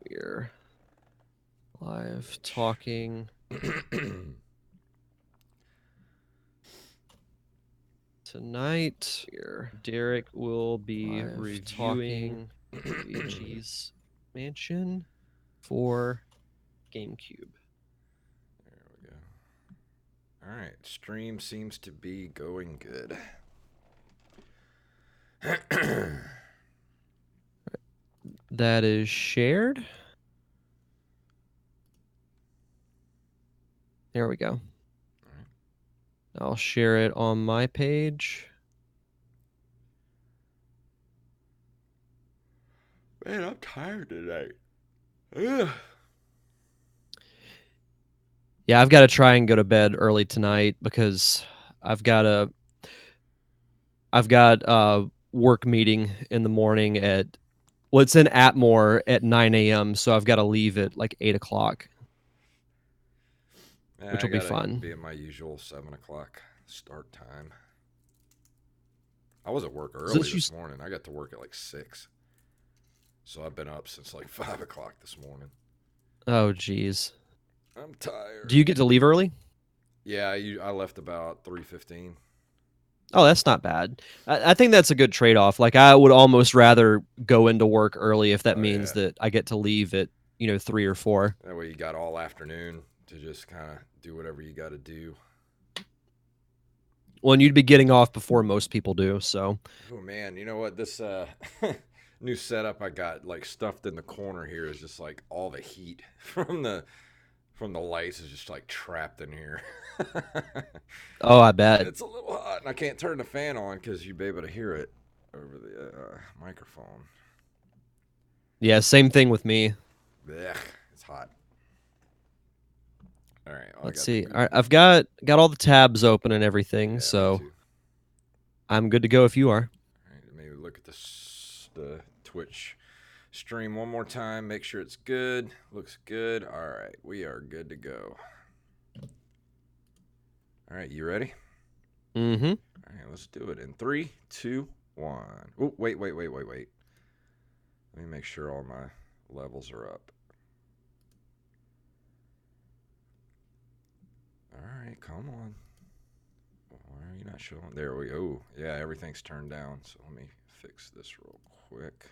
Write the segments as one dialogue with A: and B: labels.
A: We're live talking. Tonight, Derek will be reviewing Luigi's Mansion for GameCube.
B: There we go. All right, stream seems to be going good.
A: That is shared. There we go.
B: All right.
A: I'll share it on my page.
B: Man, I'm tired tonight. Ugh.
A: Yeah, I've got to try and go to bed early tonight because I've got a work meeting in the morning it's in Atmore at 9 a.m. So I've got to leave at like 8 o'clock, which will be fun.
B: Be at my usual 7 o'clock start time. I was at work early this morning. I got to work at like 6. So I've been up since like 5 o'clock this morning.
A: Oh, geez.
B: I'm tired.
A: Do you get to leave early?
B: Yeah, I left about 3:15.
A: Oh, that's not bad. I think that's a good trade-off. Like, I would almost rather go into work early if that means that I get to leave at 3 or 4.
B: That way you got all afternoon to just kind of do whatever you got to do.
A: Well, and you'd be getting off before most people do, so.
B: Oh, man. You know what? This new setup I got, like, stuffed in the corner here is just, like, all the heat from the lights is just, like, trapped in here.
A: Oh, I bet.
B: It's a little hot, and I can't turn the fan on because you'd be able to hear it over the microphone.
A: Yeah, same thing with me.
B: Blech, it's hot. All right.
A: Let's see. All right, I've got all the tabs open and everything, so I'm good to go if you are.
B: All right, maybe look at the Twitch stream one more time. Make sure it's good. Looks good. All right, we are good to go. All right, you ready?
A: Mm-hmm.
B: All right, let's do it in 3, 2, 1. Oh, wait. Let me make sure all my levels are up. All right, come on. Why are you not showing? There we go. Yeah, everything's turned down. So let me fix this real quick.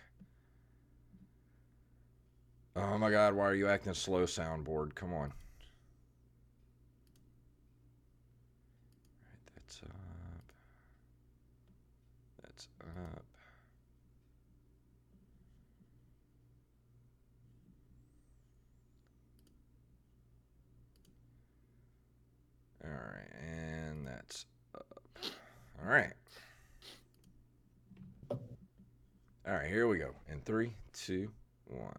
B: Oh my God, why are you acting slow, soundboard? Come on. All right, that's up. That's up. All right, and that's up. All right. All right, here we go. In 3, 2, 1.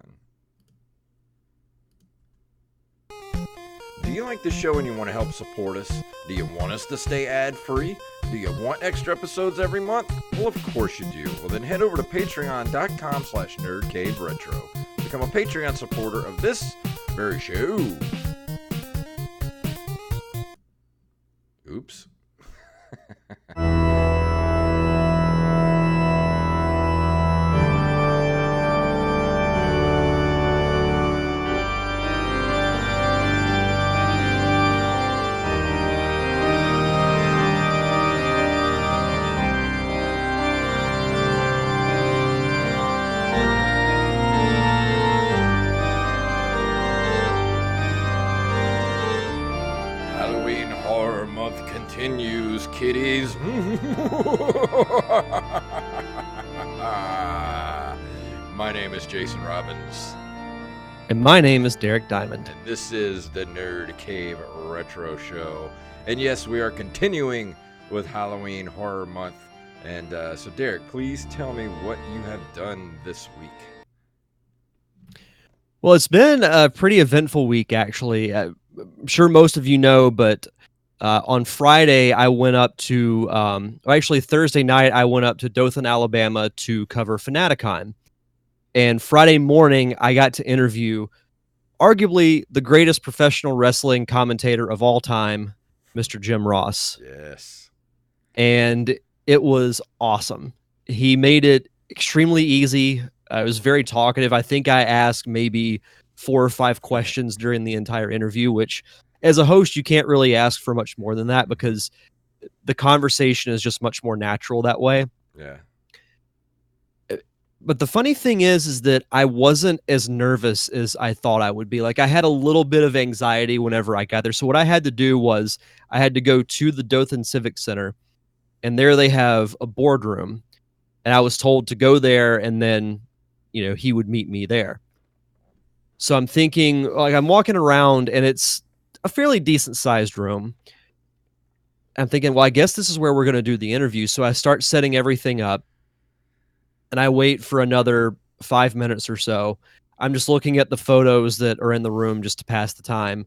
B: Do you like the show and you want to help support us? Do you want us to stay ad-free? Do you want extra episodes every month? Well, of course you do. Well, then head over to patreon.com/nerdcaveretro. Become a Patreon supporter of this very show. Oops. Halloween Horror Month continues, kiddies. My name is Jason Robbins.
A: And my name is Derek Diamond.
B: And this is the Nerd Cave Retro Show. And yes, we are continuing with Halloween Horror Month. And so, Derek, please tell me what you have done this week.
A: Well, it's been a pretty eventful week, actually. I'm sure most of you know, but on Friday, I went up to, actually Thursday night, I went up to Dothan, Alabama to cover Fanaticon. And Friday morning, I got to interview arguably the greatest professional wrestling commentator of all time, Mr. Jim Ross.
B: Yes.
A: And it was awesome. He made it extremely easy. It was very talkative. I think I asked maybe 4 or 5 questions during the entire interview, which as a host, you can't really ask for much more than that because the conversation is just much more natural that way.
B: Yeah.
A: But the funny thing is that I wasn't as nervous as I thought I would be. Like, I had a little bit of anxiety whenever I got there. So what I had to do was I had to go to the Dothan Civic Center, and there they have a boardroom, and I was told to go there, and then, he would meet me there. So I'm thinking, like, I'm walking around, and it's a fairly decent sized room. I'm thinking, well, I guess this is where we're going to do the interview. So I start setting everything up, and I wait for another 5 minutes or so. I'm just looking at the photos that are in the room just to pass the time.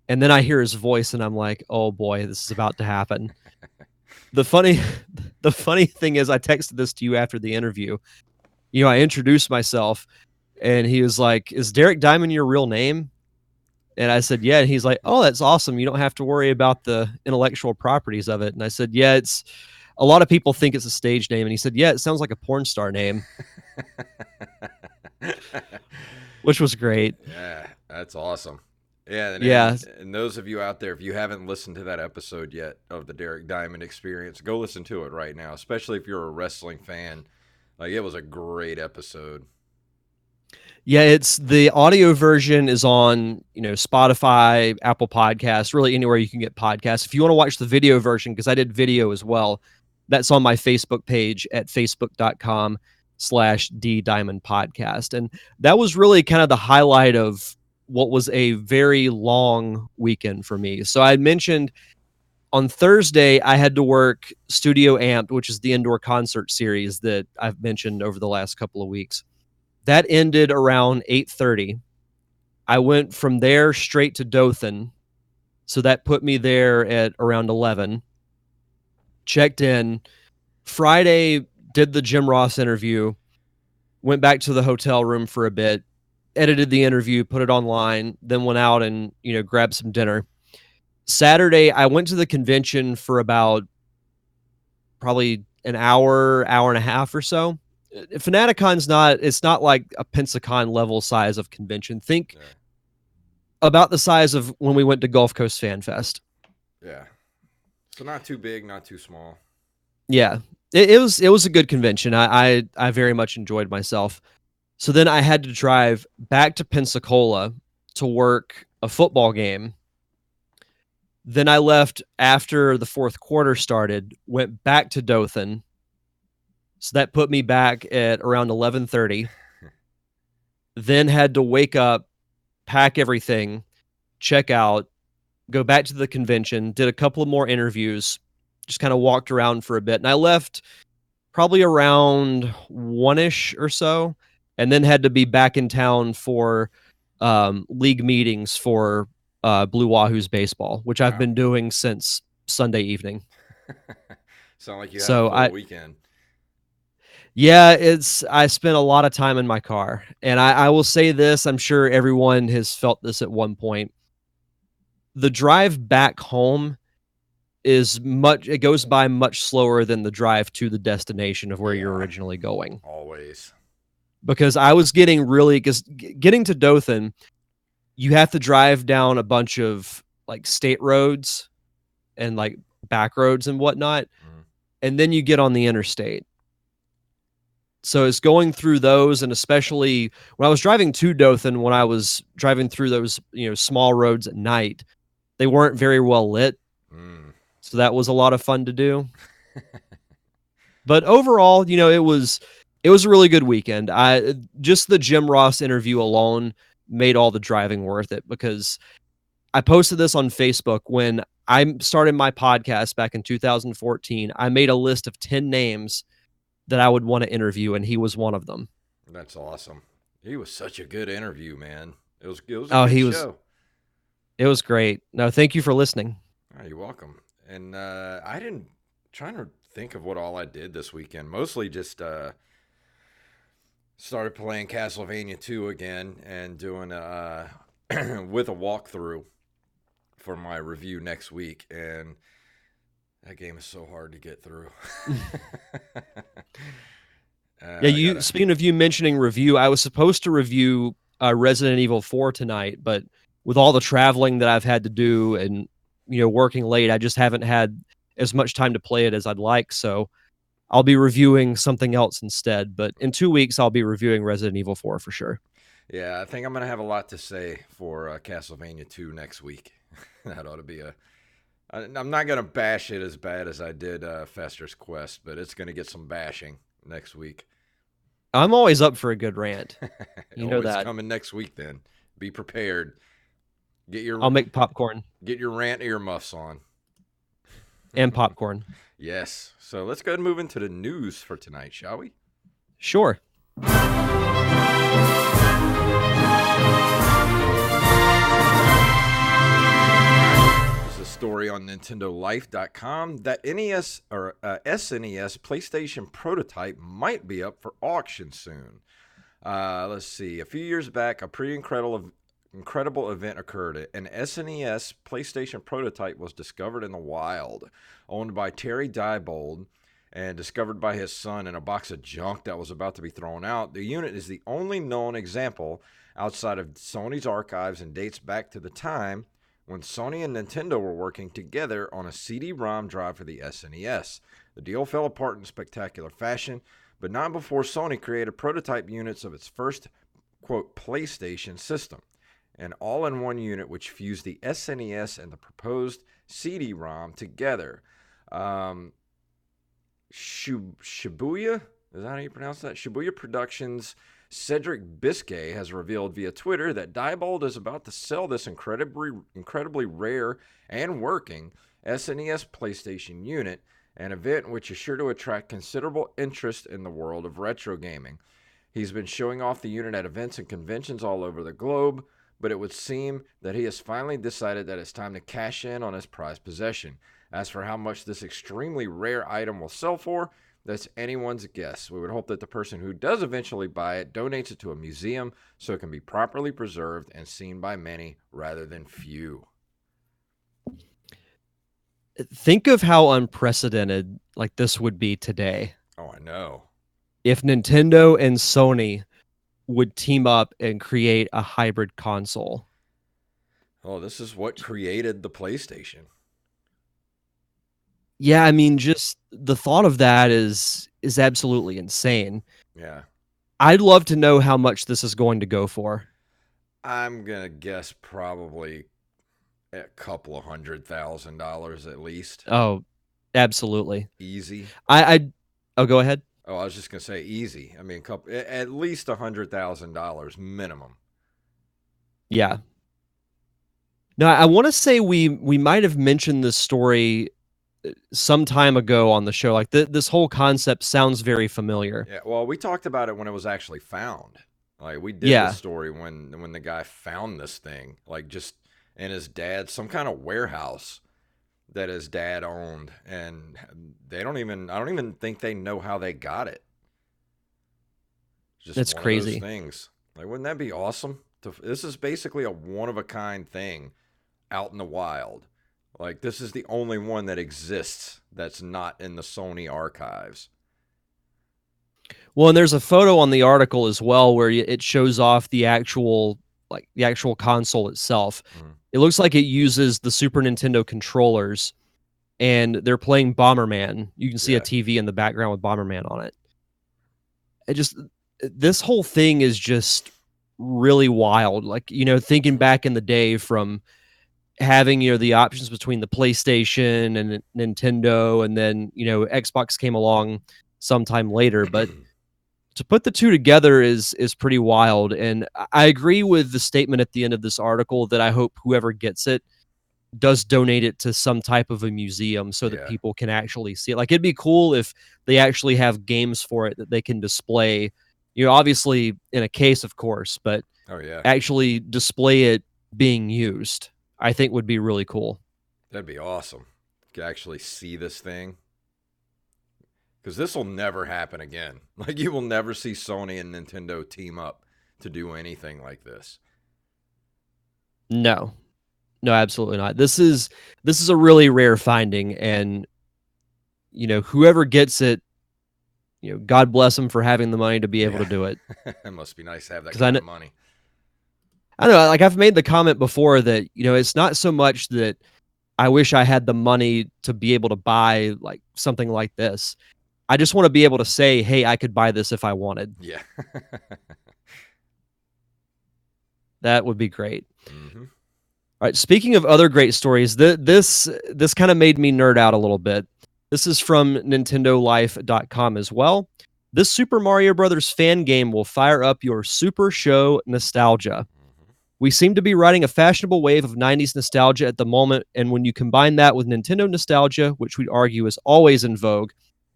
A: And then I hear his voice and I'm like, "Oh boy, this is about to happen." The funny the funny thing is I texted this to you after the interview. I introduced myself and he was like, "Is Derek Diamond your real name?" And I said, "Yeah." And he's like, "Oh, that's awesome. You don't have to worry about the intellectual properties of it." And I said, "Yeah, it's a lot of people think it's a stage name." And he said, "Yeah, it sounds like a porn star name," which was great.
B: Yeah, that's awesome. Yeah, and,
A: Yeah.
B: and and those of you out there, if you haven't listened to that episode yet of the Derek Diamond Experience, go listen to it right now. Especially if you're a wrestling fan, like it was a great episode.
A: Yeah, it's the audio version is on, Spotify, Apple Podcasts, really anywhere you can get podcasts. If you want to watch the video version, because I did video as well, that's on my Facebook page at facebook.com/D Diamond Podcast. And that was really kind of the highlight of what was a very long weekend for me. So I had mentioned on Thursday, I had to work Studio Amped, which is the indoor concert series that I've mentioned over the last couple of weeks. That ended around 8:30. I went from there straight to Dothan, so that put me there at around 11. Checked in. Friday, did the Jim Ross interview, went back to the hotel room for a bit, edited the interview, put it online, then went out and, grabbed some dinner. Saturday, I went to the convention for about probably an hour, hour and a half or so. Fanaticon's it's not like a Pensacon level size of convention. Think
B: Yeah.
A: about the size of when we went to Gulf Coast Fan Fest.
B: Yeah. So not too big, not too small.
A: Yeah. It was a good convention. I very much enjoyed myself. So then I had to drive back to Pensacola to work a football game. Then I left after the fourth quarter started, went back to Dothan. So that put me back at around 11:30. Then had to wake up, pack everything, check out, go back to the convention, did a couple of more interviews, just kind of walked around for a bit. And I left probably around 1-ish or so, and then had to be back in town for league meetings for Blue Wahoo's baseball, which I've
B: Wow.
A: been doing since Sunday evening.
B: Sound like you had a
A: So
B: full weekend.
A: yeah, I spent a lot of time in my car. And I will say this, I'm sure everyone has felt this at one point. The drive back home it goes by much slower than the drive to the destination of where you're
B: Yeah.
A: originally going.
B: Always.
A: Because I was getting getting to Dothan, you have to drive down a bunch of like state roads and like back roads and whatnot,
B: Mm.
A: and then you get on the interstate. So it's going through those, and especially when I was driving to Dothan, when I was driving through those, small roads at night, they weren't very well lit.
B: Mm.
A: So that was a lot of fun to do. But overall, it was a really good weekend. I just the Jim Ross interview alone made all the driving worth it because I posted this on Facebook when I started my podcast back in 2014. I made a list of 10 names that I would want to interview, and he was one of them.
B: That's awesome. He was such a good interview, man. It was a
A: Oh,
B: good show.
A: it was great. No, thank you for listening.
B: Oh, you're welcome. And I didn't trying to think of what all I did this weekend. Mostly just started playing Castlevania 2 again and doing with a walkthrough for my review next week. And that game is so hard to get through.
A: Yeah,
B: I
A: you
B: gotta.
A: speaking of you mentioning review, I was supposed to review Resident Evil 4 tonight, but with all the traveling that I've had to do and working late, I just haven't had as much time to play it as I'd like. So I'll be reviewing something else instead. But in 2 weeks, I'll be reviewing Resident Evil 4 for sure.
B: Yeah, I think I'm gonna have a lot to say for Castlevania 2 next week. That ought to be a. I'm not gonna bash it as bad as I did Fester's Quest, but it's gonna get some bashing next week.
A: I'm always up for a good rant. You know
B: Oh, it's
A: that.
B: coming next week. Then be prepared. Get
A: I'll
B: your
A: make popcorn
B: get your rant earmuffs on.
A: and popcorn.
B: Yes. So let's go ahead and move into the news for tonight, shall we?
A: Sure.
B: There's a story on NintendoLife.com that NES or SNES PlayStation prototype might be up for auction soon. Let's see. A few years back, a pretty incredible event occurred. An SNES PlayStation prototype was discovered in the wild, owned by Terry Diebold and discovered by his son in a box of junk that was about to be thrown out. The unit is the only known example outside of Sony's archives and dates back to the time when Sony and Nintendo were working together on a CD-ROM drive for the SNES. The deal fell apart in spectacular fashion, but not before Sony created prototype units of its first, quote, PlayStation system, an all-in-one unit which fused the SNES and the proposed CD-ROM together. Shibuya, is that how you pronounce that? Shibuya Productions' Cedric Biscay has revealed via Twitter that Diebold is about to sell this incredibly rare and working SNES PlayStation unit, an event which is sure to attract considerable interest in the world of retro gaming. He's been showing off the unit at events and conventions all over the globe, but it would seem that he has finally decided that it's time to cash in on his prized possession. As for how much this extremely rare item will sell for, that's anyone's guess. We would hope that the person who does eventually buy it donates it to a museum so it can be properly preserved and seen by many rather than few.
A: Think of how unprecedented like this would be today.
B: Oh, I know.
A: If Nintendo and Sony would team up and create a hybrid console.
B: Oh, this is what created the PlayStation.
A: Yeah, I mean, just the thought of that is absolutely insane.
B: Yeah.
A: I'd love to know how much this is going to go for.
B: I'm going to guess probably a couple of $100,000 at least.
A: Oh, absolutely.
B: Easy.
A: Oh, go ahead.
B: Oh, I was just going to say easy. I mean, at least $100,000 minimum.
A: Yeah. No, I want to say we might have mentioned this story some time ago on the show. Like this whole concept sounds very familiar.
B: Yeah, well, we talked about it when it was actually found. Like we did
A: Yeah.
B: the story when the guy found this thing, like just in his dad's some kind of warehouse that his dad owned, and I don't even think they know how they got it. Just
A: That's
B: one
A: crazy.
B: of those things. Like, wouldn't that be awesome? This is basically a one of a kind thing out in the wild. Like, this is the only one that exists that's not in the Sony archives.
A: Well, and there's a photo on the article as well where it shows off the actual console itself.
B: Mm.
A: It looks like it uses the Super Nintendo controllers, and they're playing Bomberman. You can see a TV in the background with Bomberman on it. This whole thing is just really wild. Like, thinking back in the day from having, the options between the PlayStation and Nintendo, and then, Xbox came along sometime later, but to put the two together is pretty wild. And I agree with the statement at the end of this article that I hope whoever gets it does donate it to some type of a museum so that people can actually see it. Like, it'd be cool if they actually have games for it that they can display, obviously in a case, of course, but actually display it being used, I think would be really cool.
B: That'd be awesome. You could actually see this thing. Because this will never happen again. Like, you will never see Sony and Nintendo team up to do anything like this.
A: No, absolutely not. This is a really rare finding, and whoever gets it, God bless him for having the money to be able
B: Yeah.
A: to do it.
B: It must be nice to have that
A: Because
B: kind of money.
A: I don't know, like I've made the comment before that it's not so much that I wish I had the money to be able to buy like something like this. I just want to be able to say, hey, I could buy this if I wanted.
B: Yeah.
A: That would be great.
B: Mm-hmm.
A: All right. Speaking of other great stories, this kind of made me nerd out a little bit. This is from NintendoLife.com as well. This Super Mario Brothers fan game will fire up your Super Show nostalgia.
B: Mm-hmm.
A: We seem to be riding a fashionable wave of 90s nostalgia at the moment, and when you combine that with Nintendo nostalgia, which we'd argue is always in vogue,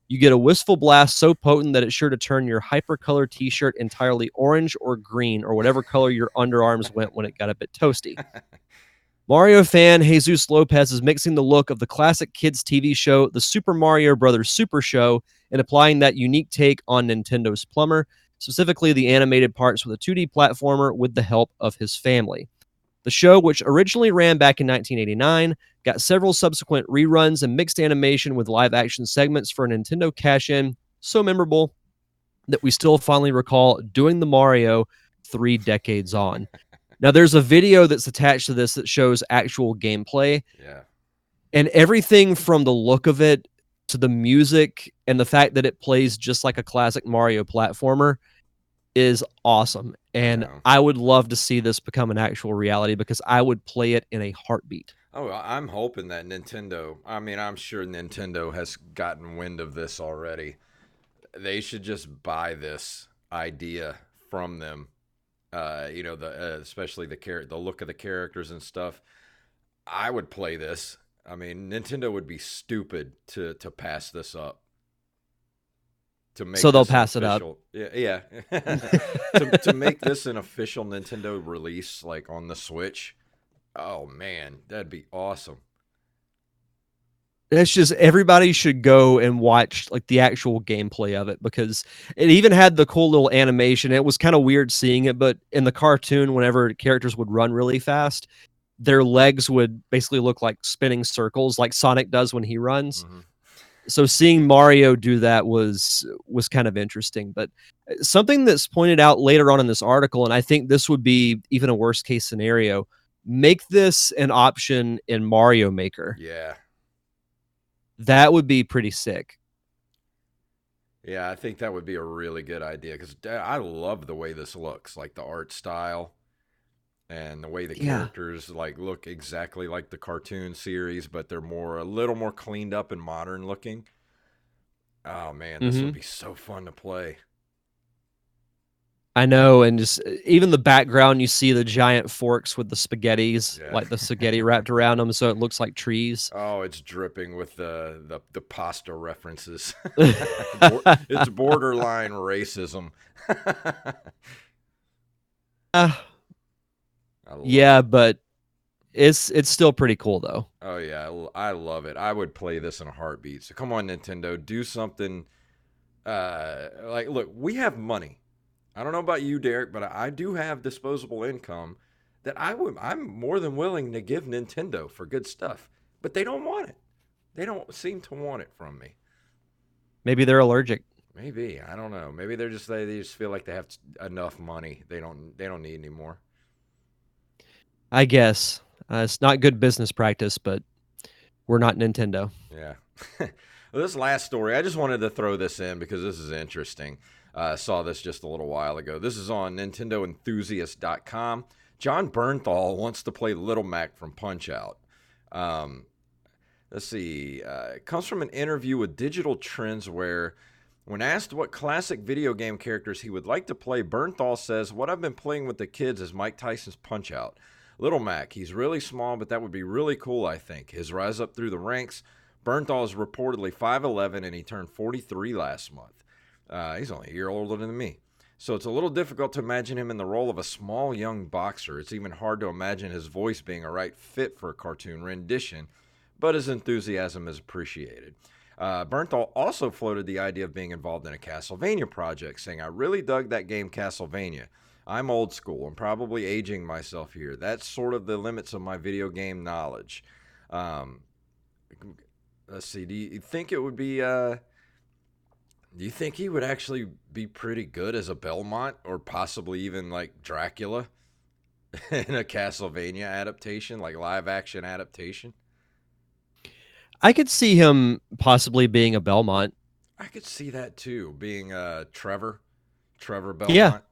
A: you get a wistful blast so potent that it's sure to turn your hypercolor t-shirt entirely orange or green or whatever color your underarms went when it got a bit toasty. Mario fan Jesus Lopez is mixing the look of the classic kids TV show, The Super Mario Brothers Super Show, and applying that unique take on Nintendo's Plumber, specifically the animated parts with a 2D platformer with the help of his family. The show, which originally ran back in 1989, got several subsequent reruns and mixed animation with live action segments for a Nintendo cash in so memorable that we still fondly recall doing the Mario 3 decades on. Now, there's a video that's attached to this that shows actual gameplay.
B: Yeah.
A: And everything from the look of it to the music and the fact that it plays just like a classic Mario platformer is awesome. And
B: Yeah.
A: I would love to see this become an actual reality because I would play it in a heartbeat.
B: Oh, I'm hoping that Nintendo, I mean, I'm sure Nintendo has gotten wind of this already. They should just buy this idea from them. Especially the look of the characters and stuff. I would play this. I mean, Nintendo would be stupid to pass this up. To make
A: So they'll
B: this an
A: pass it up.
B: official, yeah. To make this an official Nintendo release, like on the Switch. Oh man, that'd be awesome.
A: It's just everybody should go and watch like the actual gameplay of it because it even had the cool little animation. It was kind of weird seeing it, but in the cartoon, whenever characters would run really fast, their legs would basically look like spinning circles, like Sonic does when he runs.
B: Mm-hmm.
A: So seeing Mario do that was kind of interesting. But something that's pointed out later on in this article, and I think this would be even a worst case scenario, make this an option in Mario Maker.
B: Yeah.
A: That would be pretty sick.
B: Yeah, I think that would be a really good idea because I love the way this looks, like the art style and the way the
A: Yeah.
B: characters like look exactly like the cartoon series, but they're a little more cleaned up and modern looking. Oh man, this would be so fun to play.
A: I know, and just even the background, you see the giant forks with the spaghettis,
B: Yeah.
A: like the spaghetti wrapped around them, so it looks like trees.
B: Oh, it's dripping with the pasta references. It's borderline racism.
A: Uh,
B: I love
A: yeah,
B: it.
A: but it's still pretty cool though.
B: Oh yeah, I love it. I would play this in a heartbeat. So come on, Nintendo, do something. Like, look, we have money. I don't know about you, Derek, but I do have disposable income that I'm more than willing to give Nintendo for good stuff. But they don't want it. They don't seem to want it from me.
A: Maybe they're allergic.
B: Maybe, I don't know. Maybe they just feel like they have enough money. They don't need any more.
A: I guess it's not good business practice, but we're not Nintendo.
B: Yeah. Well, this last story, I just wanted to throw this in because this is interesting. I saw this just a little while ago. This is on NintendoEnthusiast.com. John Bernthal wants to play Little Mac from Punch-Out. Let's see. It comes from an interview with Digital Trends where, when asked what classic video game characters he would like to play, Bernthal says, "What I've been playing with the kids is Mike Tyson's Punch-Out. Little Mac, he's really small, but that would be really cool, I think. His rise up through the ranks. Bernthal is reportedly 5'11", and he turned 43 last month. He's only a year older than me. So it's a little difficult to imagine him in the role of a small young boxer. It's even hard to imagine his voice being a right fit for a cartoon rendition, but his enthusiasm is appreciated." Bernthal also floated the idea of being involved in a Castlevania project, saying, "I really dug that game Castlevania. I'm old school and probably aging myself here. That's sort of the limits of my video game knowledge." Let's see. Do you think it would be Do you think he would actually be pretty good as a Belmont or possibly even like Dracula in a Castlevania adaptation, like live action adaptation?
A: I could see him possibly being a Belmont.
B: I could see that too, being Trevor
A: Yeah,
B: Belmont.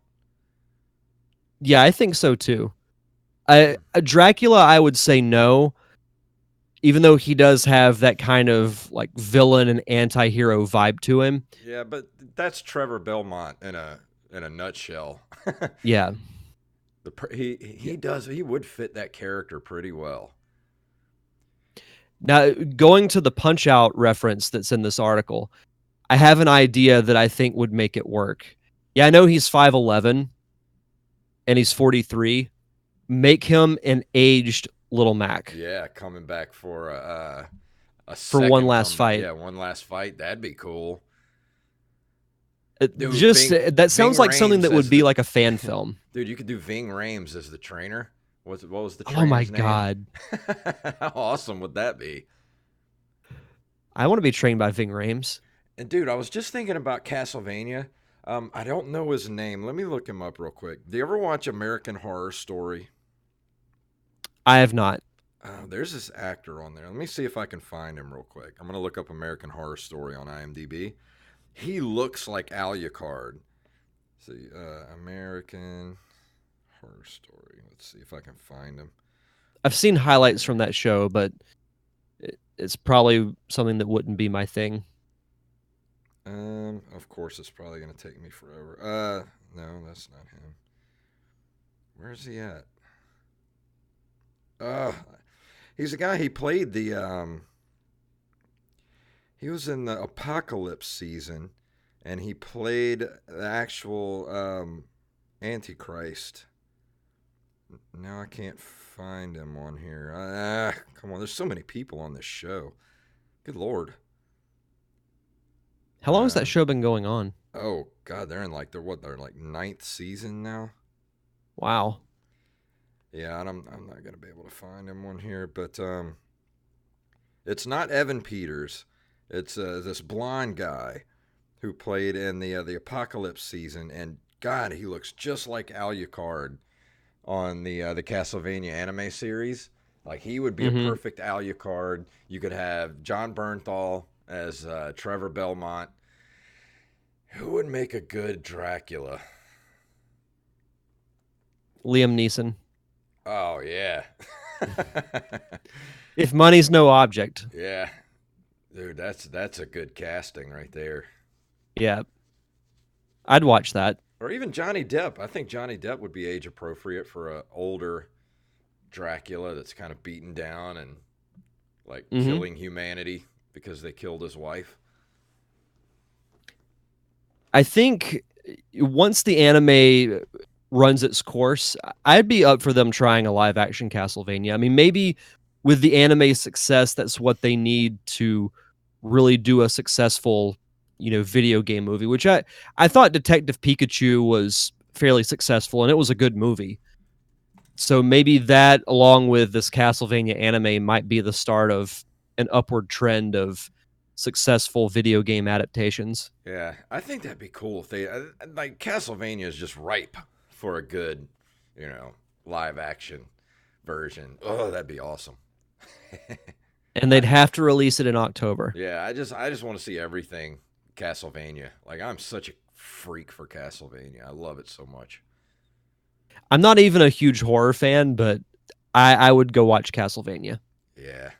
A: yeah, I think so too.
B: Hmm.
A: A Dracula, I would say no, even though he does have that kind of like villain and anti-hero vibe to him.
B: Yeah, but that's Trevor Belmont in a nutshell.
A: Yeah.
B: He does he would fit that character pretty well.
A: Now, going to the Punch Out reference that's in this article, I have an idea that I think would make it work. Yeah, I know he's 5'11 and he's 43. Make him an aged Little Mac
B: Yeah, coming back for a
A: for one
B: second
A: last
B: comeback.
A: fight.
B: Yeah, one last fight. That'd be cool. Dude,
A: Just that
B: Ving
A: sounds like something
B: Rhames
A: that would
B: as
A: be
B: the
A: like a fan film.
B: dude. You could do Ving Rhames as the trainer. What was the
A: Oh my
B: trainer's name?
A: god.
B: How awesome would that be?
A: I want to be trained by Ving Rhames.
B: And dude, I was just thinking about Castlevania. I don't know his name. Let me look him up real quick. Do you ever watch American Horror Story?
A: I have not.
B: There's this actor on there. Let me see if I can find him real quick. I'm gonna look up American Horror Story on IMDb. He looks like Alucard. See, American Horror Story. Let's see if I can find him.
A: I've seen highlights from that show, but it's probably something that wouldn't be my thing.
B: Of course, it's probably gonna take me forever. No, that's not him. Where's he at? Uh, he's a guy. He played the. He was in the Apocalypse season, and he played the actual Antichrist. Now I can't find him on here. Come on, there's so many people on this show. Good lord.
A: How long has that show been going on?
B: Oh god, they're in like they're like ninth season now.
A: Wow.
B: Yeah, and I'm not gonna be able to find him on here, but it's not Evan Peters. It's this blonde guy who played in the Apocalypse season, and God, he looks just like Alucard on the Castlevania anime series. Like he would be a
A: Mm-hmm.
B: perfect Alucard. You could have John Bernthal as Trevor Belmont. Who would make a good Dracula?
A: Liam Neeson.
B: Oh yeah.
A: If money's no object.
B: Yeah. Dude, that's a good casting right there.
A: Yeah. I'd watch that.
B: Or even Johnny Depp. I think Johnny Depp would be age appropriate for a older Dracula that's kind of beaten down and like
A: Mm-hmm.
B: killing humanity because they killed his wife.
A: I think once the anime runs its course, I'd be up for them trying a live action Castlevania. I mean, maybe with the anime success, that's what they need to really do a successful, video game movie, which I thought Detective Pikachu was fairly successful and it was a good movie. So maybe that along with this Castlevania anime might be the start of an upward trend of successful video game adaptations.
B: Yeah, I think that'd be cool if they like Castlevania is just ripe for a good, you know, live action version. Oh, that'd be awesome.
A: And they'd have to release it in October.
B: Yeah, I just want to see everything Castlevania. Like I'm such a freak for Castlevania. I love it so much.
A: I'm not even a huge horror fan, but I would go watch Castlevania.
B: Yeah,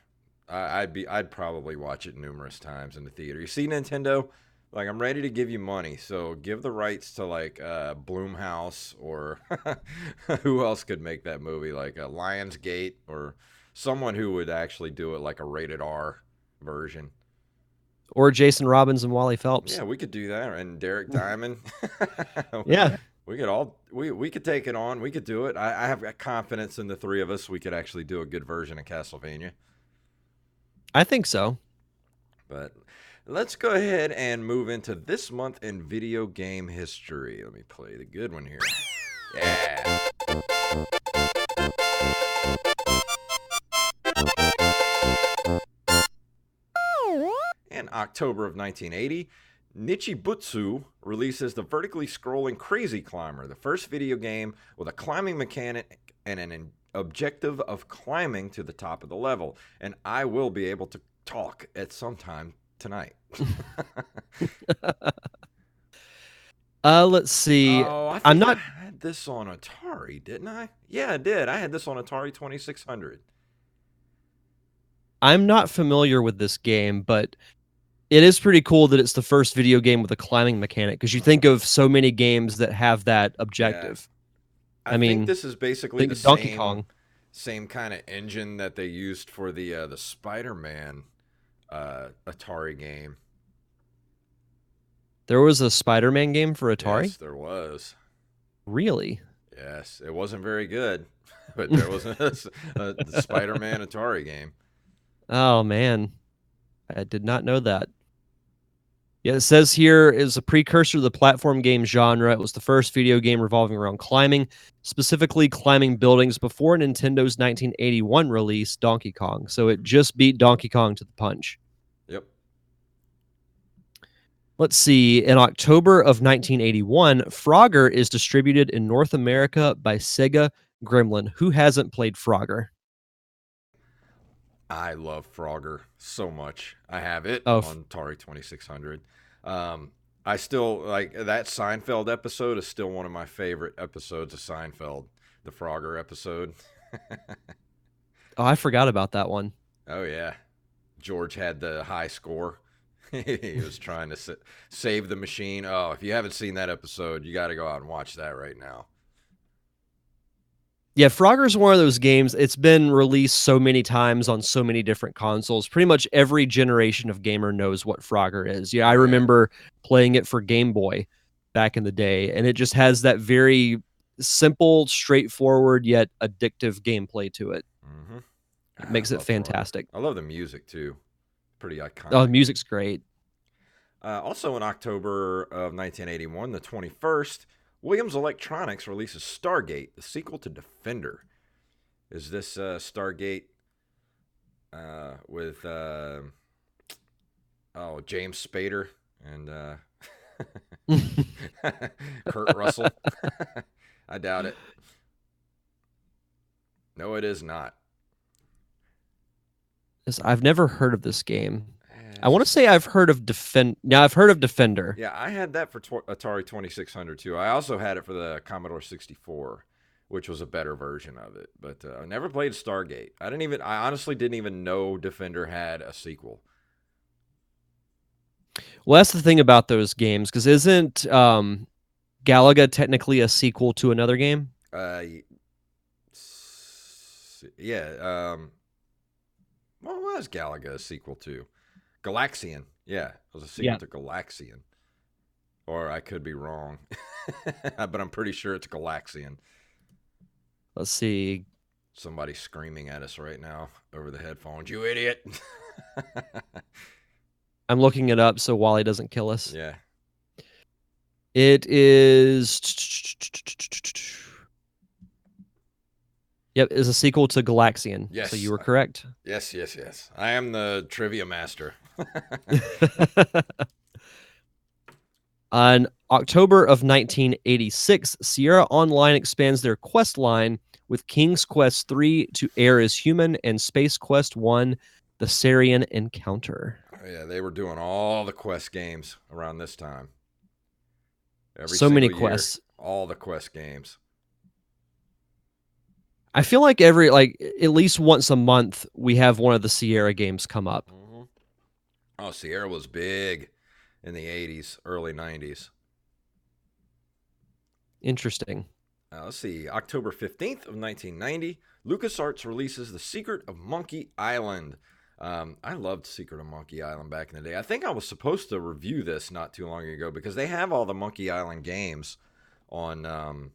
B: I'd probably watch it numerous times in the theater. You see, Nintendo, like I'm ready to give you money, so give the rights to like Bloomhouse or who else could make that movie, like Lionsgate or someone who would actually do it like a rated R version.
A: Or Jason Robbins and Wally Phelps.
B: Yeah, we could do that, and Derek Diamond.
A: Yeah,
B: We could take it on. We could do it. I have confidence in the three of us. We could actually do a good version of Castlevania.
A: I think so.
B: But let's go ahead and move into this month in video game history. Let me play the good one here. Yeah. In October of 1980, Nichibutsu releases the vertically scrolling Crazy Climber, the first video game with a climbing mechanic and an objective of climbing to the top of the level. And I will be able to talk at some time tonight.
A: Let's see.
B: Oh, I
A: I'm
B: think I
A: not
B: had this on Atari, didn't I? Yeah, I did. I had this on Atari 2600.
A: I'm not familiar with this game, but it is pretty cool that it's the first video game with a climbing mechanic, because you think of so many games that have that
B: Yeah.
A: objective.
B: I
A: I
B: think
A: mean,
B: this is basically
A: think
B: the
A: of Donkey Kong.
B: same kind of engine that they used for the Spider-Man Atari game.
A: There was a Spider-Man game for Atari?
B: Yes, there was.
A: Really?
B: Yes, it wasn't very good, but there was a Spider-Man Atari game.
A: Oh man, I did not know that. Yeah, it says here is a precursor to the platform game genre. It was the first video game revolving around climbing, specifically climbing buildings before Nintendo's 1981 release, Donkey Kong. So it just beat Donkey Kong to the punch.
B: Yep.
A: Let's see. In October of 1981, Frogger is distributed in North America by Sega Gremlin. Who hasn't played Frogger?
B: I love Frogger so much. I have it
A: Oh,
B: on Atari 2600. I still like that Seinfeld episode is still one of my favorite episodes of Seinfeld, the Frogger episode.
A: I forgot about that one.
B: Oh yeah, George had the high score. He was trying to save the machine. Oh, if you haven't seen that episode, you got to go out and watch that right now.
A: Yeah, Frogger's one of those games. It's been released so many times on so many different consoles. Pretty much every generation of gamer knows what Frogger is. Yeah, I
B: Oh, yeah.
A: remember playing it for Game Boy back in the day, and it just has that very simple, straightforward, yet addictive gameplay to it.
B: Mm-hmm.
A: It makes it fantastic.
B: I love the music too. Pretty iconic.
A: Oh, the music's great.
B: Also in October of 1981, the 21st, Williams Electronics releases Stargate, the sequel to Defender. Is this Stargate with James Spader and Kurt Russell? I doubt it. No, it is not.
A: I've never heard of this game. I want to say I've heard of I've heard of Defender.
B: Yeah, I had that for Atari 2600 too. I also had it for the Commodore 64, which was a better version of it. But I never played Stargate. I honestly didn't even know Defender had a sequel.
A: Well, that's the thing about those games, because isn't Galaga technically a sequel to another game?
B: Yeah. What was Galaga a sequel to? Galaxian. Yeah, it was a sequel to Galaxian. Or I could be wrong. But I'm pretty sure it's Galaxian.
A: Let's see.
B: Somebody's screaming at us right now over the headphones. You idiot.
A: I'm looking it up so Wally doesn't kill us.
B: Yeah.
A: It is... Yep, is a sequel to Galaxian.
B: Yes.
A: So you were correct.
B: Yes. I am the trivia master.
A: On October of 1986, Sierra Online expands their quest line with King's Quest III to air as Human and Space Quest I, The Sarian Encounter.
B: Oh, yeah, they were doing all the quest games around this time.
A: So many quests.
B: All the quest games.
A: I feel like at least once a month we have one of the Sierra games come up.
B: Mm-hmm. Oh, Sierra was big in the 80s, early 90s.
A: Interesting.
B: Let's see. October 15th of 1990, LucasArts releases The Secret of Monkey Island. I loved Secret of Monkey Island back in the day. I think I was supposed to review this not too long ago because they have all the Monkey Island games on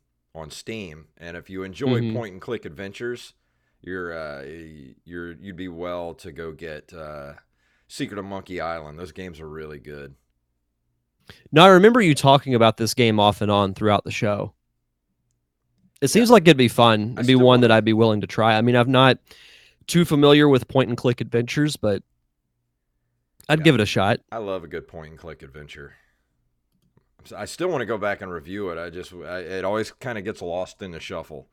B: Steam, and if you enjoy point and click adventures, you'd be well to go get Secret of Monkey Island. Those games are really good.
A: Now, I remember you talking about this game off and on throughout the show. It seems like it'd be fun. It'd be one that I'd be willing to try. I mean, I'm not too familiar with point and click adventures, but I'd give it a shot.
B: I love a good point and click adventure. I still want to go back and review it. It always kind of gets lost in the shuffle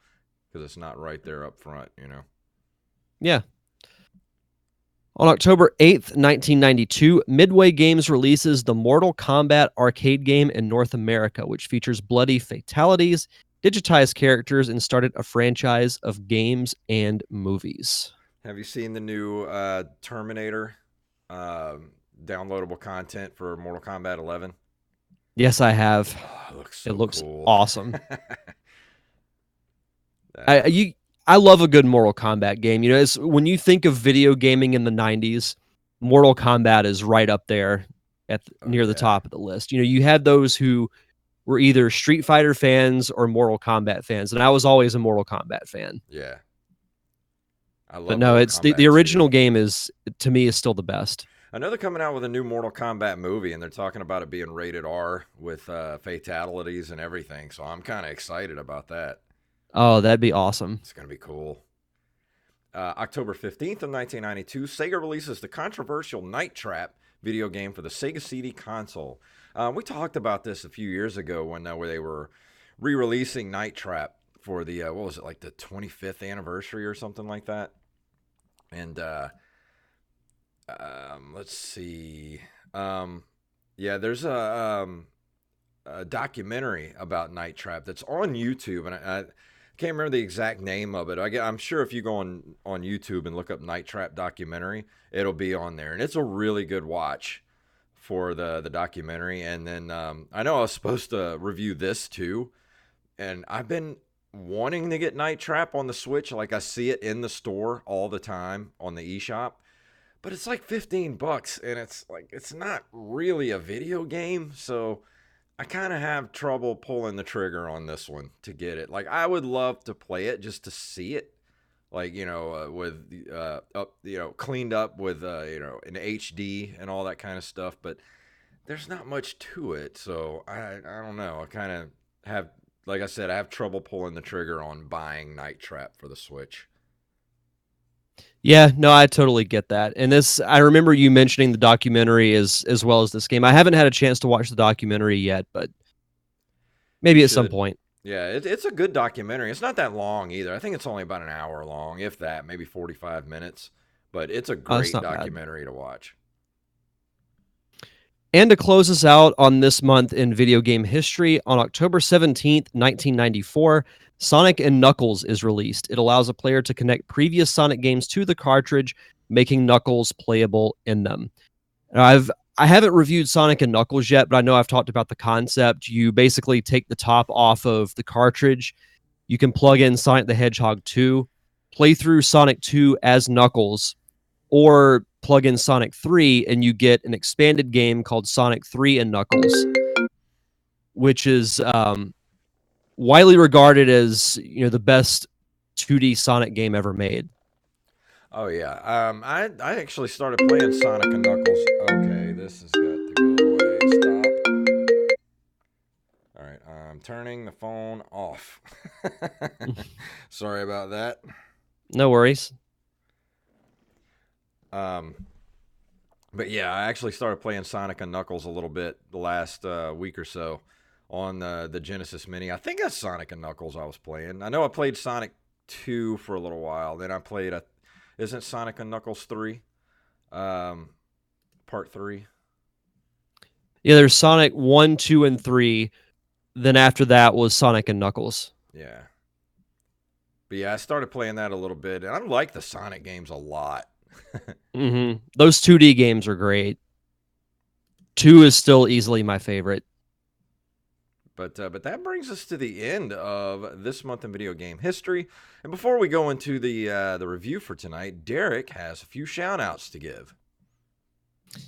B: because it's not right there up front, you know.
A: Yeah. On October 8th, 1992, Midway Games releases the Mortal Kombat arcade game in North America, which features bloody fatalities, digitized characters, and started a franchise of games and movies.
B: Have you seen the new Terminator downloadable content for Mortal Kombat 11?
A: Yes, I have.
B: Oh, it looks
A: It
B: so
A: looks
B: cool.
A: awesome.
B: uh,
A: I love a good Mortal Kombat game. You know, it's, when you think of video gaming in the 90s, Mortal Kombat is right up there
B: oh
A: near the
B: yeah,
A: top of the list. You know, you had those who were either Street Fighter fans or Mortal Kombat fans, and I was always a Mortal Kombat fan.
B: yeah. I
A: But
B: love
A: no,
B: Mortal
A: it's the
B: Kombat 2.
A: original game is, to me, is still the best.
B: I know they're coming out with a new Mortal Kombat movie, and they're talking about it being rated R with fatalities and everything. So I'm kind of excited about that.
A: Oh, that'd be awesome.
B: It's gonna be cool. October 15th of 1992, Sega releases the controversial Night Trap video game for the Sega CD console. We talked about this a few years ago when where they were re-releasing Night Trap for the what was it, like the 25th anniversary or something like that. And let's see. Yeah, there's a documentary about Night Trap that's on YouTube, and I can't remember the exact name of it. I'm sure if you go on YouTube and look up Night Trap documentary, it'll be on there, and it's a really good watch for the documentary. And then I know I was supposed to review this too, and I've been wanting to get Night Trap on the Switch. Like, I see it in the store all the time on the eShop, but it's like $15, and it's like it's not really a video game, so I kind of have trouble pulling the trigger on this one to get it. Like, I would love to play it just to see it, like, with up, cleaned up with an HD and all that kind of stuff. But there's not much to it, so I don't know. I kind of have, like I said, I have trouble pulling the trigger on buying Night Trap for the Switch.
A: Yeah, no, I totally get that. And this, I remember you mentioning the documentary as well as this game. I haven't had a chance to watch the documentary yet, but
B: You
A: maybe at some
B: should.
A: point.
B: Yeah, it's a good documentary. It's not that long either. I think it's only about an hour long, if that, maybe 45 minutes. But it's a
A: Oh, it's
B: great
A: not bad.
B: documentary to watch.
A: And to close us out on this month in video game history, on October 17th, 1994, Sonic and Knuckles is released. It allows a player to connect previous Sonic games to the cartridge, making Knuckles playable in them. I haven't reviewed Sonic and Knuckles yet, but I know I've talked about the concept. You basically take the top off of the cartridge. You can plug in Sonic the Hedgehog 2, play through Sonic 2 as Knuckles, or plug in Sonic 3 and you get an expanded game called Sonic 3 and Knuckles, which is widely regarded as, you know, the best 2D Sonic game ever made.
B: Oh yeah. I actually started playing Sonic and Knuckles. Okay, this has got to go away. Stop. All right, I'm turning the phone off. Sorry about that.
A: No worries.
B: Um, but yeah, I actually started playing Sonic and Knuckles a little bit the last week or so on the Genesis Mini. I think that's Sonic and Knuckles I was playing. I know I played Sonic 2 for a little while. Then I played isn't Sonic and Knuckles 3? Part 3.
A: Yeah, there's Sonic 1, 2, and 3. Then after that was Sonic and Knuckles.
B: Yeah. But yeah, I started playing that a little bit, and I like the Sonic games a lot.
A: Those 2D games are great. 2 is still easily my favorite.
B: But that brings us to the end of this month in video game history. And before we go into the review for tonight, Derek has a few shout outs to give.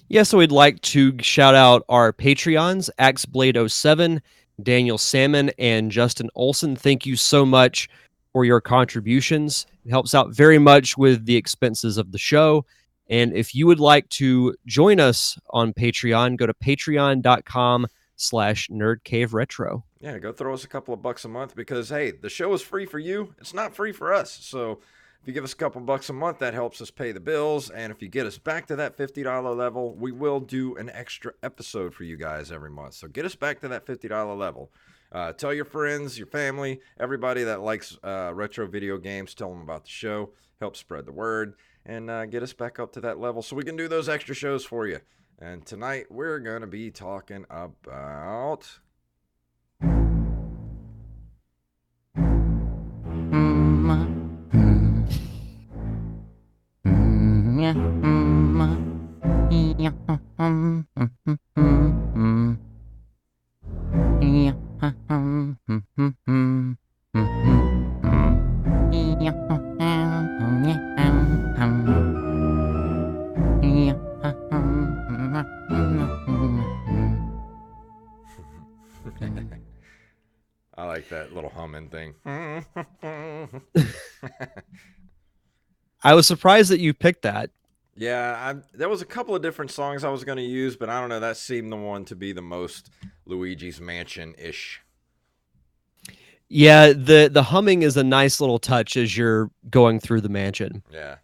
A: Yeah, so we'd like to shout out our Patreons, AxeBlade07, Daniel Salmon, and Justin Olson. Thank you so much for your contributions. It helps out very much with the expenses of the show. And if you would like to join us on Patreon, go to patreon.com/nerdcaveretro.
B: Yeah, go throw us a couple of bucks a month because, hey, the show is free for you. It's not free for us. So If you give us a couple bucks a month, that helps us pay the bills. And if you get us back to that $50 level, we will do an extra episode for you guys every month. So get us back to that $50 level. Tell your friends, your family, everybody that likes retro video games, tell them about the show. Help spread the word and get us back up to that level so we can do those extra shows for you. And tonight we're going to be talking about... I like that little humming thing.
A: I was surprised that you picked that.
B: Yeah, there was a couple of different songs I was going to use, but I don't know. That seemed the one to be the most Luigi's Mansion-ish.
A: Yeah, the humming is a nice little touch as you're going through the mansion.
B: Yeah.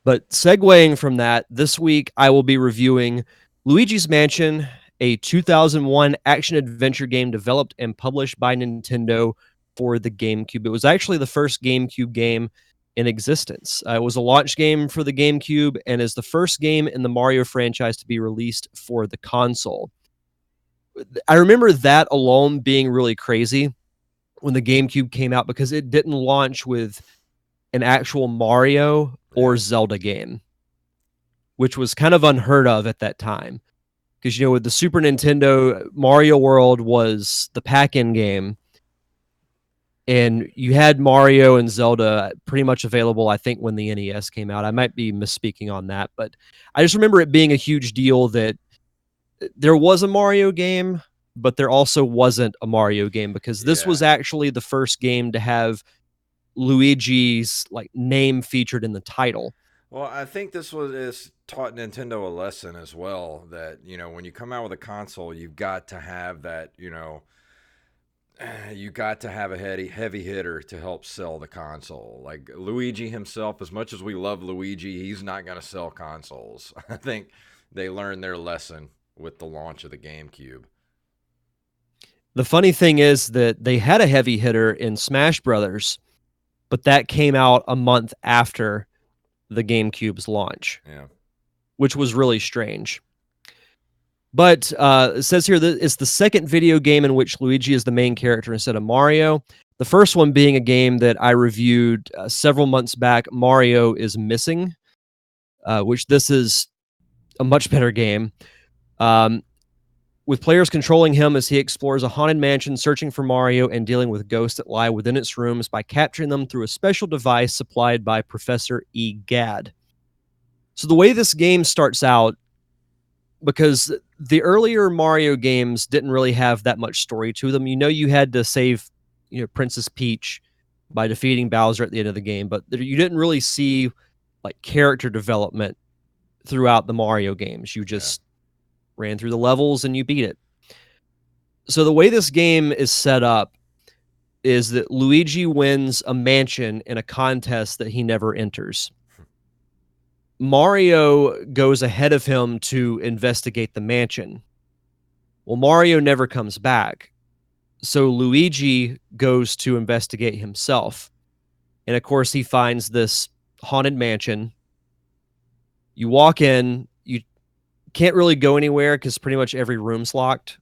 A: But segueing from that, this week I will be reviewing Luigi's Mansion, a 2001 action-adventure game developed and published by Nintendo for the GameCube. It was actually the first GameCube game in existence. It was a launch game for the GameCube and is the first game in the Mario franchise to be released for the console. I remember that alone being really crazy when the GameCube came out because it didn't launch with an actual Mario or Zelda game, which was kind of unheard of at that time. Because, you know, with the Super Nintendo, Mario World was the pack-in game, and you had Mario and Zelda pretty much available, I think, when the NES came out. I might be misspeaking on that, but I just remember it being a huge deal that there was a Mario game, but there also wasn't a Mario game, because this was actually the first game to have Luigi's name featured in the title.
B: Well, I think this is taught Nintendo a lesson as well, that, you know, when you come out with a console, you've got to have that, you know, you got to have a heavy hitter to help sell the console. Like Luigi himself, as much as we love Luigi, he's not going to sell consoles. I think they learned their lesson with the launch of the GameCube.
A: The funny thing is that they had a heavy hitter in Smash Brothers, but that came out a month after the GameCube's launch, which was really strange. But it says here that it's the second video game in which Luigi is the main character instead of Mario. The first one being a game that I reviewed several months back, Mario is Missing, which this is a much better game. With players controlling him as he explores a haunted mansion, searching for Mario and dealing with ghosts that lie within its rooms by capturing them through a special device supplied by Professor E. Gadd. So the way this game starts out, because the earlier Mario games didn't really have that much story to them. You know, you had to save, you know, Princess Peach by defeating Bowser at the end of the game, but you didn't really see character development throughout the Mario games. You just ran through the levels and you beat it. So the way this game is set up is that Luigi wins a mansion in a contest that he never enters. Mario goes ahead of him to investigate the mansion. Well, Mario never comes back. So Luigi goes to investigate himself. And of course, he finds this haunted mansion. You walk in, you can't really go anywhere because pretty much every room's locked.